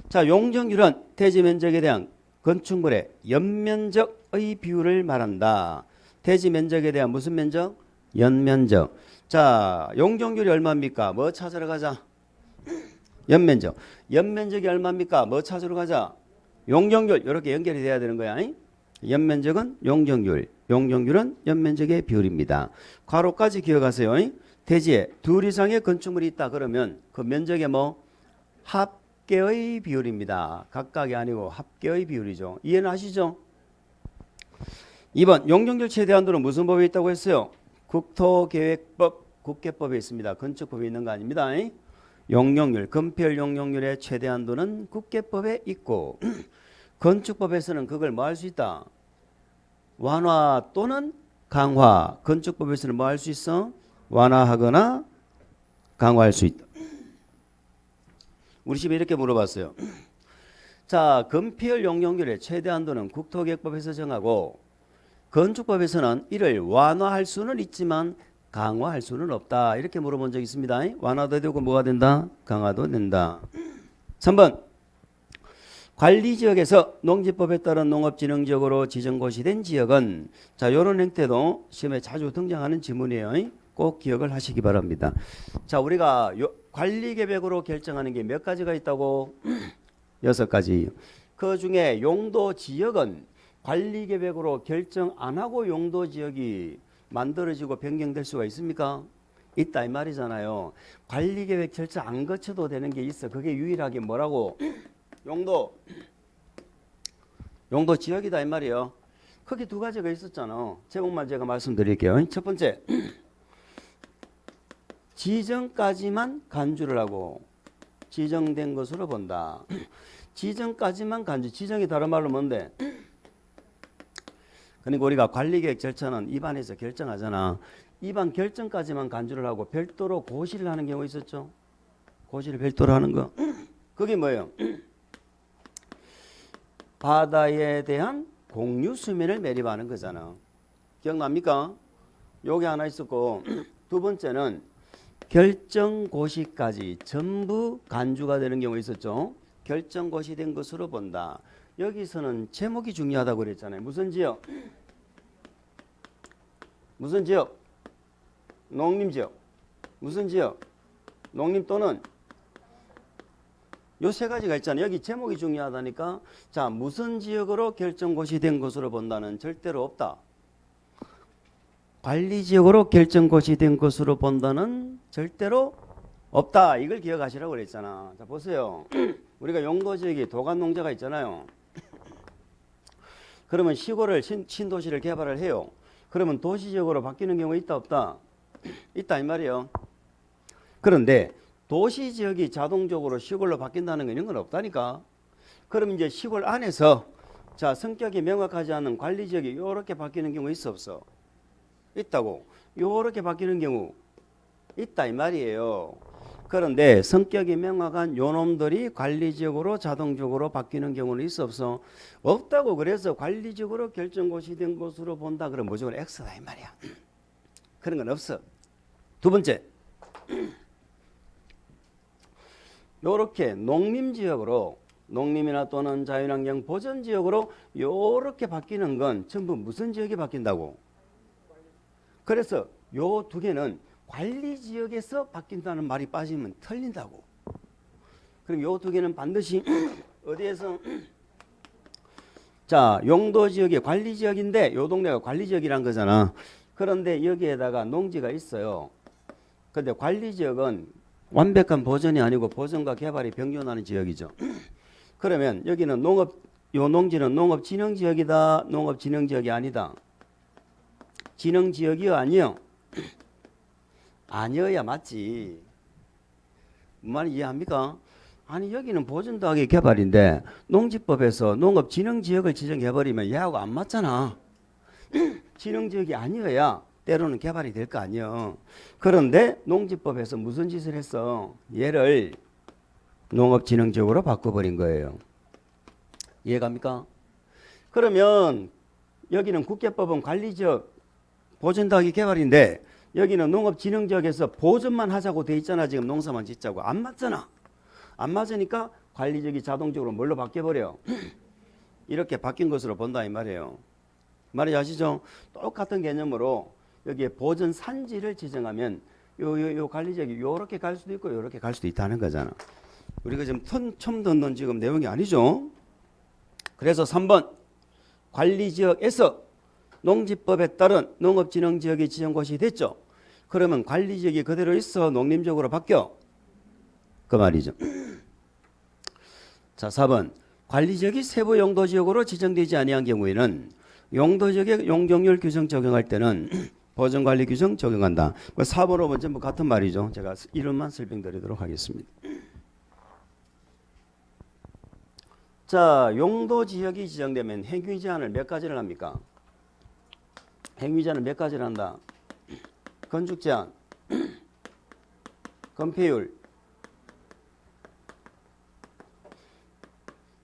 자, 용적률은 대지 면적에 대한 건축물의 연면적의 비율을 말한다. 대지 면적에 대한 무슨 면적? 연면적. 자, 용적률이 얼마입니까? 뭐 찾으러 가자? 연면적. 연면적이 얼마입니까? 뭐 찾으러 가자? 용적률. 이렇게 연결이 돼야 되는 거야. 연면적은 용적률. 용적률은 연면적의 비율입니다. 괄호까지 기억하세요. 대지에 둘 이상의 건축물이 있다 그러면 그 면적의 뭐 합계의 비율입니다. 각각이 아니고 합계의 비율이죠. 이해는 하시죠? 2번 용적률 최대 한도는 무슨 법에 있다고 했어요? 국토계획법, 국계법에 있습니다. 건축법에 있는 거 아닙니다. 용적률, 건폐율 용적률의 최대 한도는 국계법에 있고 건축법에서는 그걸 뭐 할 수 있다? 완화 또는 강화. 건축법에서는 뭐 할 수 있어? 완화하거나 강화할 수 있다. 우리 집에 이렇게 물어봤어요. 자, 건폐율 용적률의 최대 한도는 국토계획법에서 정하고 건축법에서는 이를 완화할 수는 있지만 강화할 수는 없다. 이렇게 물어본 적 있습니다. 완화도 되고 뭐가 된다? 강화도 된다. 3번 관리지역에서 농지법에 따른 농업진흥지역으로 지정고시된 지역은 자, 이런 형태도 시험에 자주 등장하는 지문이에요. 꼭 기억을 하시기 바랍니다. 자, 우리가 관리계획으로 결정하는 게 몇 가지가 있다고? 6가지. 그 중에 용도지역은 관리계획으로 결정 안 하고 용도지역이 만들어지고 변경될 수가 있습니까? 있다 이 말이잖아요. 관리계획 절차 안 거쳐도 되는 게 있어. 그게 유일하게 뭐라고? 용도지역이다 이 말이에요. 크게 두 가지가 있었잖아. 제목만 제가 말씀드릴게요. 첫 번째, 지정까지만 간주를 하고 지정된 것으로 본다. 지정까지만 간주. 지정이 다른 말로 뭔데? 그러니까 우리가 관리계획 절차는 입안에서 결정하잖아. 입안 결정까지만 간주를 하고 별도로 고시를 하는 경우 있었죠. 고시를 별도로 하는 거. 그게 뭐예요? 바다에 대한 공유 수면을 매립하는 거잖아. 기억납니까? 요게 하나 있었고 두 번째는 결정고시까지 전부 간주가 되는 경우 있었죠. 결정고시된 것으로 본다. 여기서는 제목이 중요하다고 그랬잖아요. 무슨 지역? 무슨 지역? 농림지역. 무슨 지역? 농림 또는 요 세 가지가 있잖아요. 여기 제목이 중요하다니까. 자, 무슨 지역으로 결정고시된 것으로 본다는 절대로 없다. 관리지역으로 결정고시된 것으로 본다는 절대로 없다. 이걸 기억하시라고 그랬잖아. 자, 보세요. 우리가 용도지역이 도간농자가 있잖아요. 그러면 시골을 신도시를 개발을 해요. 그러면 도시지역으로 바뀌는 경우가 있다 없다? 있다 이 말이에요. 그런데 도시지역이 자동적으로 시골로 바뀐다는 건 이런 건 없다니까. 그럼 이제 시골 안에서 자, 성격이 명확하지 않은 관리지역이 이렇게 바뀌는 경우 있어 없어? 있다고. 이렇게 바뀌는 경우 있다 이 말이에요. 그런데 성격이 명확한 요놈들이 관리적으로 자동적으로 바뀌는 경우는 있어 없어? 없다고. 그래서 관리적으로 결정고시 된 것으로 본다. 그럼 무조건 X다 이 말이야. 그런 건 없어. 두 번째, 요렇게 농림지역으로, 농림이나 또는 자연환경 보전지역으로 요렇게 바뀌는 건 전부 무슨 지역이 바뀐다고? 그래서 요 두 개는 관리지역에서 바뀐다는 말이 빠지면 틀린다고. 그럼 요 두 개는 반드시 어디에서? 자, 용도지역이 관리지역인데 요 동네가 관리지역이란 거잖아. 그런데 여기에다가 농지가 있어요. 근데 관리지역은 완벽한 보전이 아니고 보전과 개발이 병존하는 지역이죠. 그러면 여기는 요 농지는 농업진흥지역이다, 농업진흥지역이 아니다? 진흥지역이요, 아니요? 아니어야 맞지. 말 이해합니까? 아니 여기는 보전도하게 개발인데 농지법에서 농업진흥지역을 지정해버리면 얘하고 안 맞잖아. 진흥지역이 아니어야 때로는 개발이 될 거 아니에요. 그런데 농지법에서 무슨 짓을 했어? 얘를 농업진흥지역으로 바꿔버린 거예요. 이해갑니까? 그러면 여기는 국계법은 관리지역 보전도하기 개발인데 여기는 농업진흥지역에서 보전만 하자고 돼 있잖아. 지금 농사만 짓자고. 안 맞잖아. 안 맞으니까 관리지역이 자동적으로 뭘로 바뀌어버려? 이렇게 바뀐 것으로 본다 이 말이에요. 말이 아시죠? 똑같은 개념으로 여기에 보전 산지를 지정하면 요 관리지역이 요렇게 갈 수도 있고 요렇게 갈 수도 있다는 거잖아. 우리가 지금 처음 듣는 지금 내용이 아니죠. 그래서 3번 관리지역에서 농지법에 따른 농업진흥지역이 지정고시 됐죠. 그러면 관리지역이 그대로 있어 농림지역으로 바뀌어? 그 말이죠. 자, 4번 관리지역이 세부 용도지역으로 지정되지 아니한 경우에는 용도지역의 용적률 규정 적용할 때는 보전관리 규정 적용한다. 4번, 5번 전부 같은 말이죠. 제가 이름만 설명드리도록 하겠습니다. 자, 용도지역이 지정되면 행위제한을 몇 가지를 합니까? 행위제한을 몇 가지를 한다? 건축제한, 건폐율.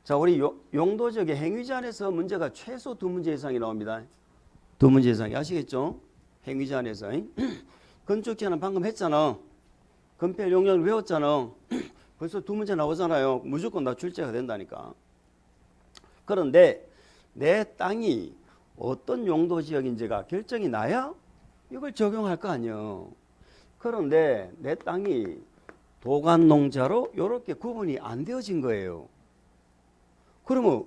자, 우리 용도지역의 행위제한에서 문제가 최소 2문제 이상이 나옵니다. 2문제 이상이. 아시겠죠? 행위제한에서. 건축제한은 방금 했잖아. 건폐율 용량을 외웠잖아. 벌써 2문제 나오잖아요. 무조건 다 출제가 된다니까. 그런데 내 땅이 어떤 용도지역인지가 결정이 나야 이걸 적용할 거 아니에요. 그런데 내 땅이 도간농자로 이렇게 구분이 안 되어진 거예요. 그러면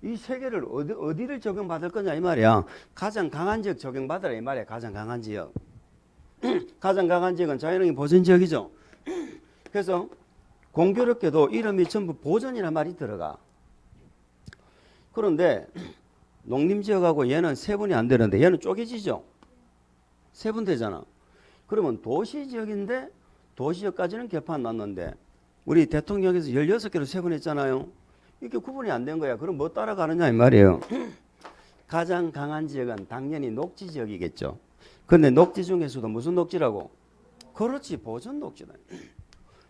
이 세 개를 어디를 적용받을 거냐 이 말이야. 가장 강한 지역 적용받으라 이 말이야. 가장 강한 지역. 가장 강한 지역은 자연환경 보전지역이죠. 그래서 공교롭게도 이름이 전부 보전이라는 말이 들어가. 그런데 농림지역하고 얘는 세분이 안 되는데 얘는 쪼개지죠. 세분되잖아. 그러면 도시지역인데 도시지역까지는 개판 났는데 우리 대통령에서 16개로 세분했잖아요. 이게 구분이 안 된 거야. 그럼 뭐 따라가느냐 이 말이에요. 가장 강한 지역은 당연히 녹지지역이겠죠. 그런데 녹지 중에서도 무슨 녹지라고? 그렇지, 보전 녹지다.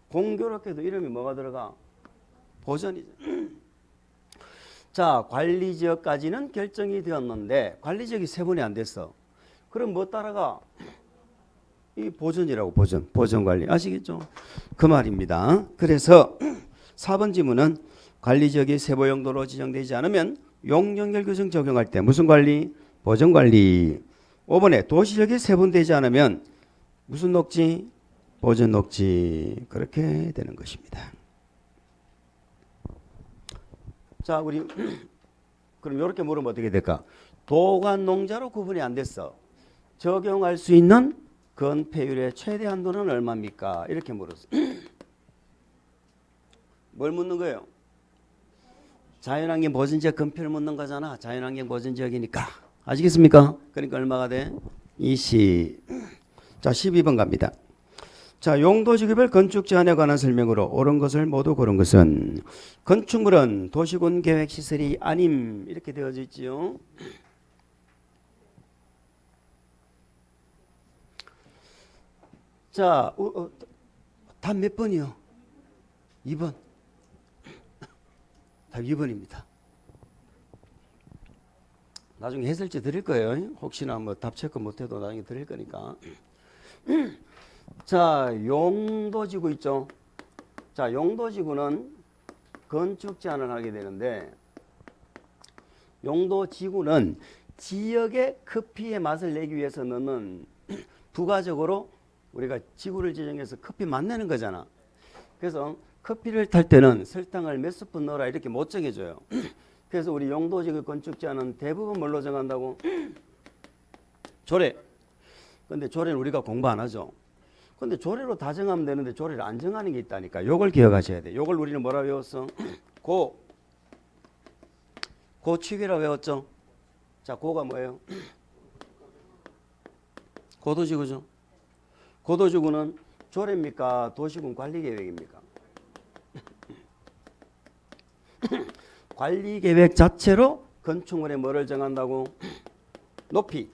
공교롭게도 이름이 뭐가 들어가? 보전이죠. 자, 관리지역까지는 결정이 되었는데 관리지역이 세분이 안 됐어. 그럼 뭐 따라가? 이 보전이라고. 보전관리. 아시겠죠? 그 말입니다. 그래서 4번 지문은 관리지역이 세부 용도로 지정되지 않으면 용적률 규정 적용할 때 무슨 관리? 보전관리. 5번에 도시지역이 세분되지 않으면 무슨 녹지? 보전 녹지. 그렇게 되는 것입니다. 자, 우리 그럼 이렇게 물으면 어떻게 될까? 도간농자로 구분이 안 됐어. 적용할 수 있는 건폐율의 최대 한도는 얼마입니까? 이렇게 물었어. 뭘 묻는 거예요? 자연환경 보전지역 건폐를 묻는 거잖아. 자연환경 보전지역이니까. 아시겠습니까? 그러니까 얼마가 돼? 20. 자, 12번 갑니다. 자, 용도지급별 건축 제한에 관한 설명으로 옳은 것을 모두 고른 것은 건축물은 도시군 계획 시설이 아님 이렇게 되어져 있지요. 자, 답 몇 번이요? 2번. 답 2번입니다. 나중에 해설지 드릴 거예요. 혹시나 뭐 답 체크 못해도 나중에 드릴 거니까. 자, 용도지구 있죠. 자, 용도지구는 건축 제한을 하게 되는데, 용도지구는 지역의 커피의 맛을 내기 위해서 넣는, 부가적으로 우리가 지구를 지정해서 커피 맛 내는 거잖아. 그래서 커피를 탈 때는 설탕을 몇 스푼 넣어라 이렇게 못 정해줘요. 그래서 우리 용도지구 건축 제한은 대부분 뭘로 정한다고? 조례. 근데 조례는 우리가 공부 안 하죠. 근데 조례로 다 정하면 되는데 조례를 안 정하는 게 있다니까. 요걸 기억하셔야 돼. 요걸 우리는 뭐라 외웠어? 고취계라 외웠죠. 자, 고가 뭐예요? 고도지구죠. 고도지구는 조례입니까? 도시군 관리계획입니까? 관리계획 자체로 건축물의 뭐를 정한다고? 높이.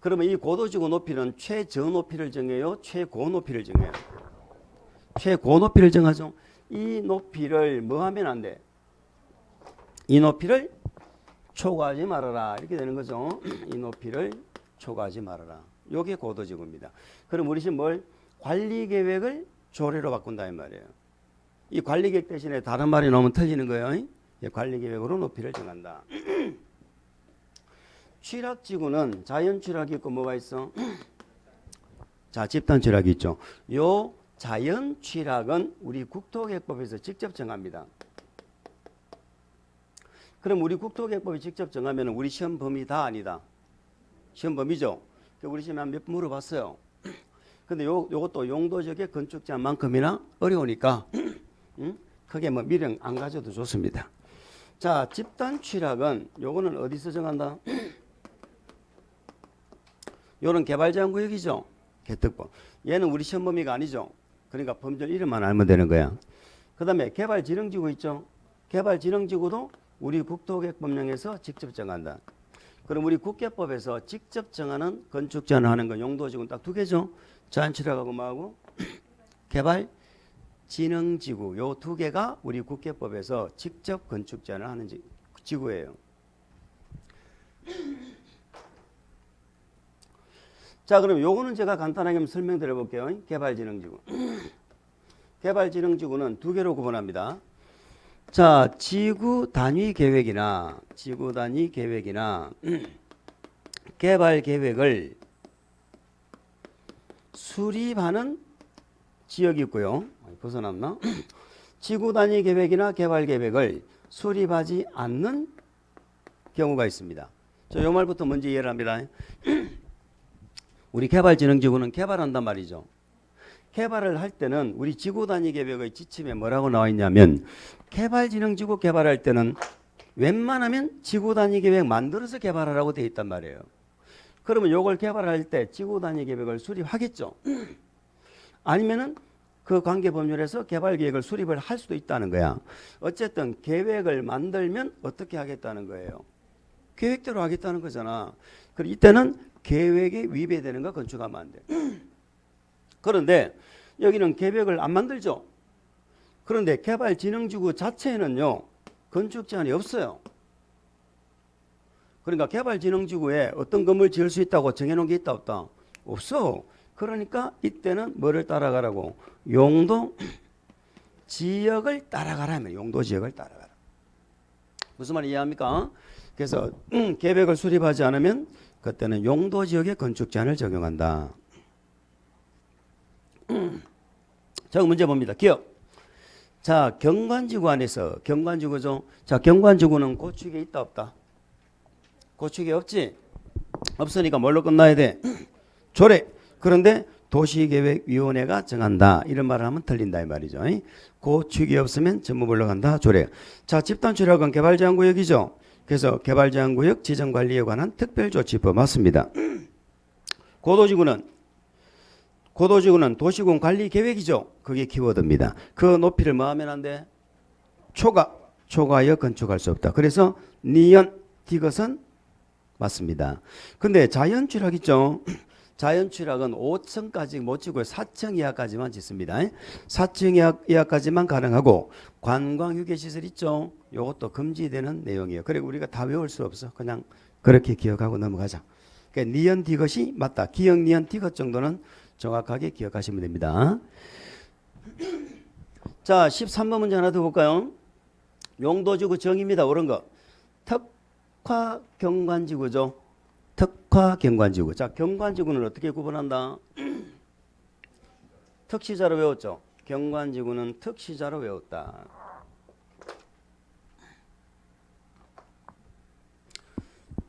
그러면 이 고도지구 높이는 최저높이를 정해요? 최고높이를 정해요? 최고높이를 정하죠. 이 높이를 뭐 하면 안 돼? 이 높이를 초과하지 말아라. 이렇게 되는 거죠. 이 높이를 초과하지 말아라. 요게 고도지구입니다. 그럼 우리 지금 뭘? 관리계획을 조례로 바꾼다 이 말이에요. 이 관리계획 대신에 다른 말이 나오면 틀리는 거예요. 관리계획으로 높이를 정한다. 취락지구는 자연취락이 있고 뭐가 있어? 자, 집단취락이 있죠. 요 자연취락은 우리 국토계획법에서 직접 정합니다. 그럼 우리 국토계획법이 직접 정하면 우리 시험 범위 다 아니다. 시험 범위죠. 우리 시험에 몇 번 물어봤어요. 근데 요것도 용도적의 건축 제한만큼이나 어려우니까 크게 뭐 미련 안 가져도 좋습니다. 자, 집단 취락은 요거는 어디서 정한다? 요런 개발 제한 구역이죠. 개특법. 얘는 우리 시험 범위가 아니죠. 그러니까 범죄 이름만 알면 되는 거야. 그다음에 개발진흥지구 있죠. 개발진흥지구도 우리 국토계획법령에서 직접 정한다. 그럼 우리 국계법에서 직접 정하는 건축 제한을 하는 건 용도지구는 딱 두 개죠. 자연취락하고 뭐하고? 개발진흥지구. 요 두 개가 우리 국계법에서 직접 건축 제한을 하는 지구예요. 자, 그럼 요거는 제가 간단하게 설명드려 볼게요. 개발진흥지구. 개발진흥지구는 두 개로 구분합니다. 자, 지구 단위 계획이나 개발 계획을 수립하는 지역이 있고요. 벗어났나? 지구 단위 계획이나 개발 계획을 수립하지 않는 경우가 있습니다. 저 요 말부터 먼저 이해를 합니다. 우리 개발진흥지구는 개발한단 말이죠. 개발을 할 때는 우리 지구 단위 계획의 지침에 뭐라고 나와 있냐면 개발진흥지구 개발할 때는 웬만하면 지구 단위 계획 만들어서 개발하라고 되어 있단 말이에요. 그러면 요걸 개발할 때 지구 단위 계획을 수립하겠죠. 아니면은 그 관계 법률에서 개발 계획을 수립을 할 수도 있다는 거야. 어쨌든 계획을 만들면 어떻게 하겠다는 거예요. 계획대로 하겠다는 거잖아. 그럼 이때는 계획에 위배되는 거 건축하면 안 돼. 그런데 여기는 계획을 안 만들죠. 그런데 개발진흥지구 자체에는요 건축 제한이 없어요. 그러니까 개발진흥지구에 어떤 건물 지을 수 있다고 정해놓은 게 있다 없다? 없어. 그러니까 이때는 뭐를 따라가라고? 용도 지역을 따라가라면 용도 지역을 따라가라. 무슨 말 이해합니까? 그래서 계획을 수립하지 않으면 그때는 용도 지역의 건축 제한을 적용한다. 자, 문제 봅니다. 기억. 자, 경관지구 안에서 경관지구죠. 자, 경관지구는 고축에 있다 없다? 고축에 없지? 없으니까 뭘로 끝나야 돼? 조례. 그런데 도시계획위원회가 정한다. 이런 말을 하면 틀린다 이 말이죠. 고축이 없으면 전부 물러간다. 조례. 자, 집단취락은 개발제한구역이죠. 그래서 개발제한구역 지정관리에 관한 특별조치법 맞습니다. 고도지구는 도시군 관리계획이죠. 그게 키워드입니다. 그 높이를 뭐 하면 안 돼? 초과하여 건축할 수 없다. 그래서 니은 디귿은 맞습니다. 근데 자연취락 있죠. 자연 취락은 5층까지 못 지고요. 4층 이하까지만 짓습니다. 4층 이하까지만 가능하고 관광 휴게 시설 있죠. 요것도 금지되는 내용이에요. 그리고 우리가 다 외울 수 없어. 그냥 그렇게 기억하고 넘어가자. 그러니까 니은 디귿이 맞다. 기역 니은 디귿 정도는 정확하게 기억하시면 됩니다. 자, 13번 문제 하나 더 볼까요? 용도지구 정의입니다. 옳은 거. 특화경관지구죠. 특화경관지구. 자, 경관지구는 어떻게 구분한다? 특시자로 외웠죠. 경관지구는 특시자로 외웠다.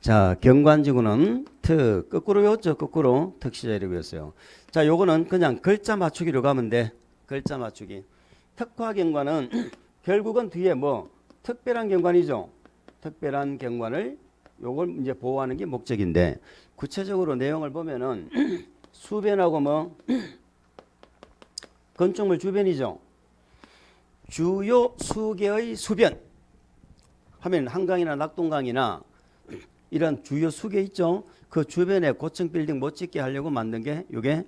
자, 경관지구는 거꾸로 외웠죠. 거꾸로 특시자로 외웠어요. 자, 요거는 그냥 글자 맞추기로 가면 돼. 글자 맞추기. 특화경관은 결국은 뒤에 뭐 특별한 경관이죠. 특별한 경관을 요걸 이제 보호하는 게 목적인데 구체적으로 내용을 보면은 수변하고 뭐 건축물 주변이죠. 주요 수계의 수변 하면 한강이나 낙동강이나 이런 주요 수계 있죠. 그 주변에 고층 빌딩 못 짓게 하려고 만든 게 이게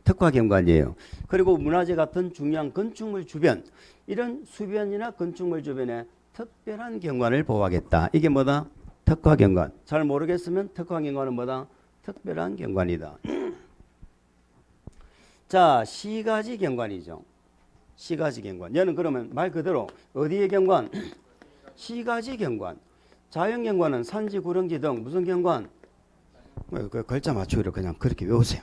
특화경관이에요. 그리고 문화재 같은 중요한 건축물 주변 이런 수변이나 건축물 주변에 특별한 경관을 보호하겠다. 이게 뭐다? 특화경관. 잘 모르겠으면 특화경관은 뭐다? 특별한 경관이다. 자, 시가지 경관이죠. 시가지 경관. 얘는 그러면 말 그대로 어디의 경관? 시가지 경관. 자연 경관은 산지, 구릉지 등 무슨 경관? 그 글자 맞추기로 그냥 그렇게 외우세요.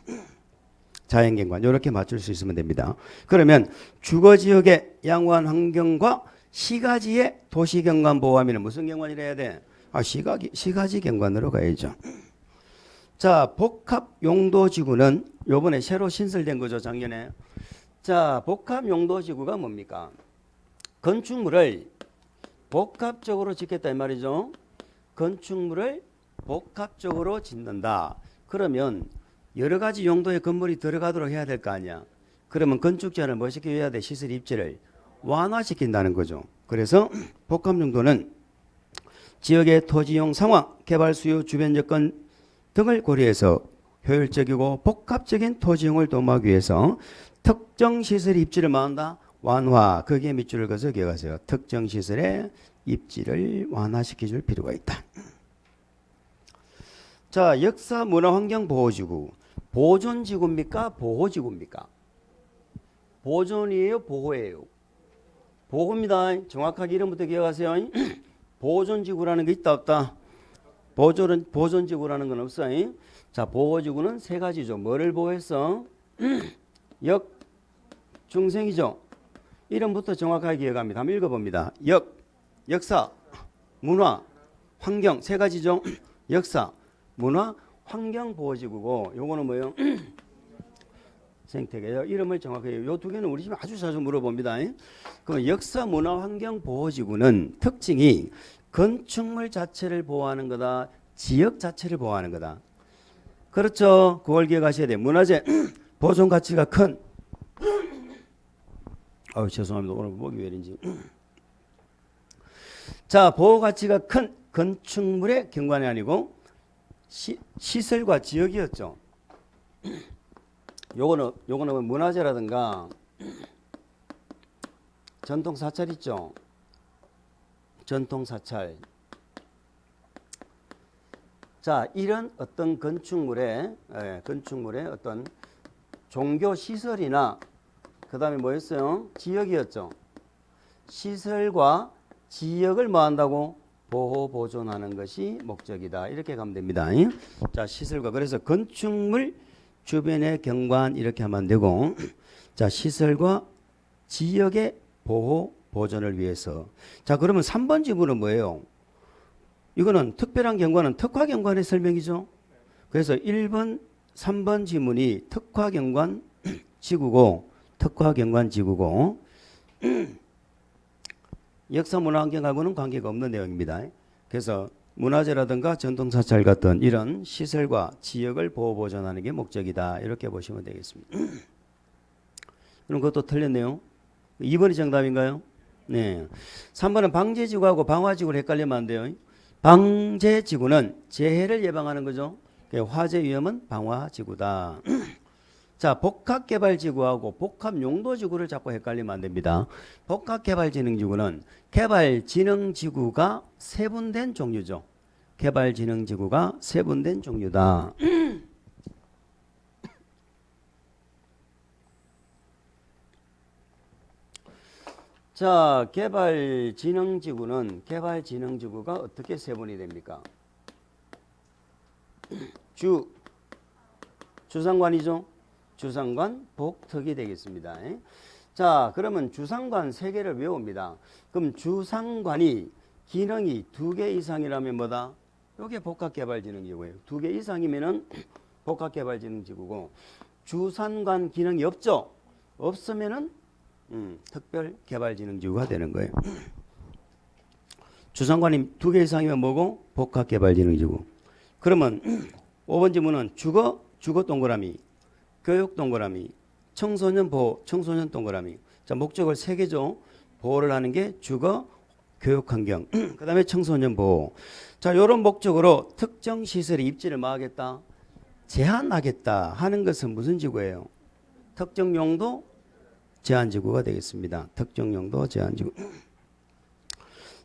자연 경관 이렇게 맞출 수 있으면 됩니다. 그러면 주거 지역의 양호한 환경과 시가지의 도시 경관 보호하면 무슨 경관이라 해야 돼? 시가지 경관으로 가야죠. 자, 복합 용도 지구는 요번에 새로 신설된 거죠, 작년에. 자, 복합 용도 지구가 뭡니까? 건축물을 복합적으로 짓겠다 이 말이죠. 건축물을 복합적으로 짓는다. 그러면 여러 가지 용도의 건물이 들어가도록 해야 될 거 아니야. 그러면 건축 제한을 뭐 시켜야 돼? 시설 입지를 완화시킨다는 거죠. 그래서 복합 용도는 지역의 토지용 상황, 개발 수요, 주변 여건 등을 고려해서 효율적이고 복합적인 토지용을 도모하기 위해서 특정 시설 입지를 뭐한다? 완화. 거기에 밑줄을 그어서 기억하세요. 특정 시설의 입지를 완화시켜줄 필요가 있다. 자, 역사 문화 환경 보호지구. 보존지구입니까? 보호지구입니까? 보존이에요? 보호예요? 보호입니다. 정확하게 이름부터 기억하세요. 보존지구라는 게 있다 없다? 보존지구라는 건 없어요. 자, 보호지구는 세 가지죠. 뭐를 보호했어? 중생이죠. 이름부터 정확하게 기억합니다. 한번 읽어봅니다. 역사, 문화, 환경 세 가지죠. 역사, 문화, 환경 보호지구고 요거는 뭐예요? 생태계요. 이름을 정확하게 요 두 개는 우리 집에 아주 자주 물어봅니다. 그럼 역사, 문화, 환경 보호지구는 특징이 건축물 자체를 보호하는 거다. 지역 자체를 보호하는 거다. 그렇죠. 그걸 기억하셔야 돼요. 문화재 보존 가치가 큰 죄송합니다. 오늘 목이 왜 이런지. 자, 보호 가치가 큰 건축물의 경관이 아니고 시설과 지역이었죠. 요거는 문화재라든가 전통 사찰 있죠. 전통 사찰. 자, 이런 어떤 건축물의 어떤 종교 시설이나 그다음에 뭐였어요? 지역이었죠. 시설과 지역을 뭐 한다고? 보호 보존하는 것이 목적이다. 이렇게 가면 됩니다. 자, 시설과 그래서 건축물 주변의 경관 이렇게 하면 되고, 자, 시설과 지역의 보호 보존을 위해서. 자, 그러면 3번 지구는 뭐예요? 이거는 특별한 경관은 특화 경관의 설명이죠. 그래서 1번, 3번 지문이 특화 경관 지구고, 특화 경관 지구고, 역사 문화 환경하고는 관계가 없는 내용입니다. 그래서 문화재라든가 전통사찰 같은 이런 시설과 지역을 보호 보존하는 게 목적이다. 이렇게 보시면 되겠습니다. 그럼 그것도 틀렸네요. 2번이 정답인가요? 네. 3번은 방제지구하고 방화지구를 헷갈리면 안 돼요. 방제지구는 재해를 예방하는 거죠. 화재 위험은 방화지구다. 자, 복합개발지구하고 복합용도지구를 자꾸 헷갈리면 안 됩니다. 복합개발진흥지구는 개발진흥지구가 세분된 종류죠. 개발진흥지구가 세분된 종류다. 자, 개발진흥지구가 어떻게 세분이 됩니까? 주상관이죠. 주상관, 복특이 되겠습니다. 자, 그러면 주상관 3개를 외웁니다. 그럼 주상관이 기능이 2개 이상이라면 뭐다? 이게 복합개발진흥지구예요. 2개 이상이면은 복합개발진흥지구고, 주상관 기능이 없죠? 없으면은 특별개발진흥지구가 되는 거예요. 주상관이 2개 이상이면 뭐고? 복합개발진흥지구. 그러면 5번 지문은 주거 동그라미, 교육 동그라미, 청소년 보호, 청소년 동그라미. 자, 목적을 3개죠. 보호를 하는 게 주거, 교육 환경, 그 다음에 청소년 보호. 자, 이런 목적으로 특정 시설의 입지를 뭐 하겠다? 제한하겠다 하는 것은 무슨 지구예요? 특정 용도 제한지구가 되겠습니다. 특정 용도 제한지구.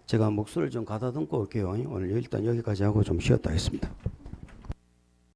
제가 목소리를 좀 가다듬고 올게요. 오늘 일단 여기까지 하고 좀 쉬었다 하겠습니다.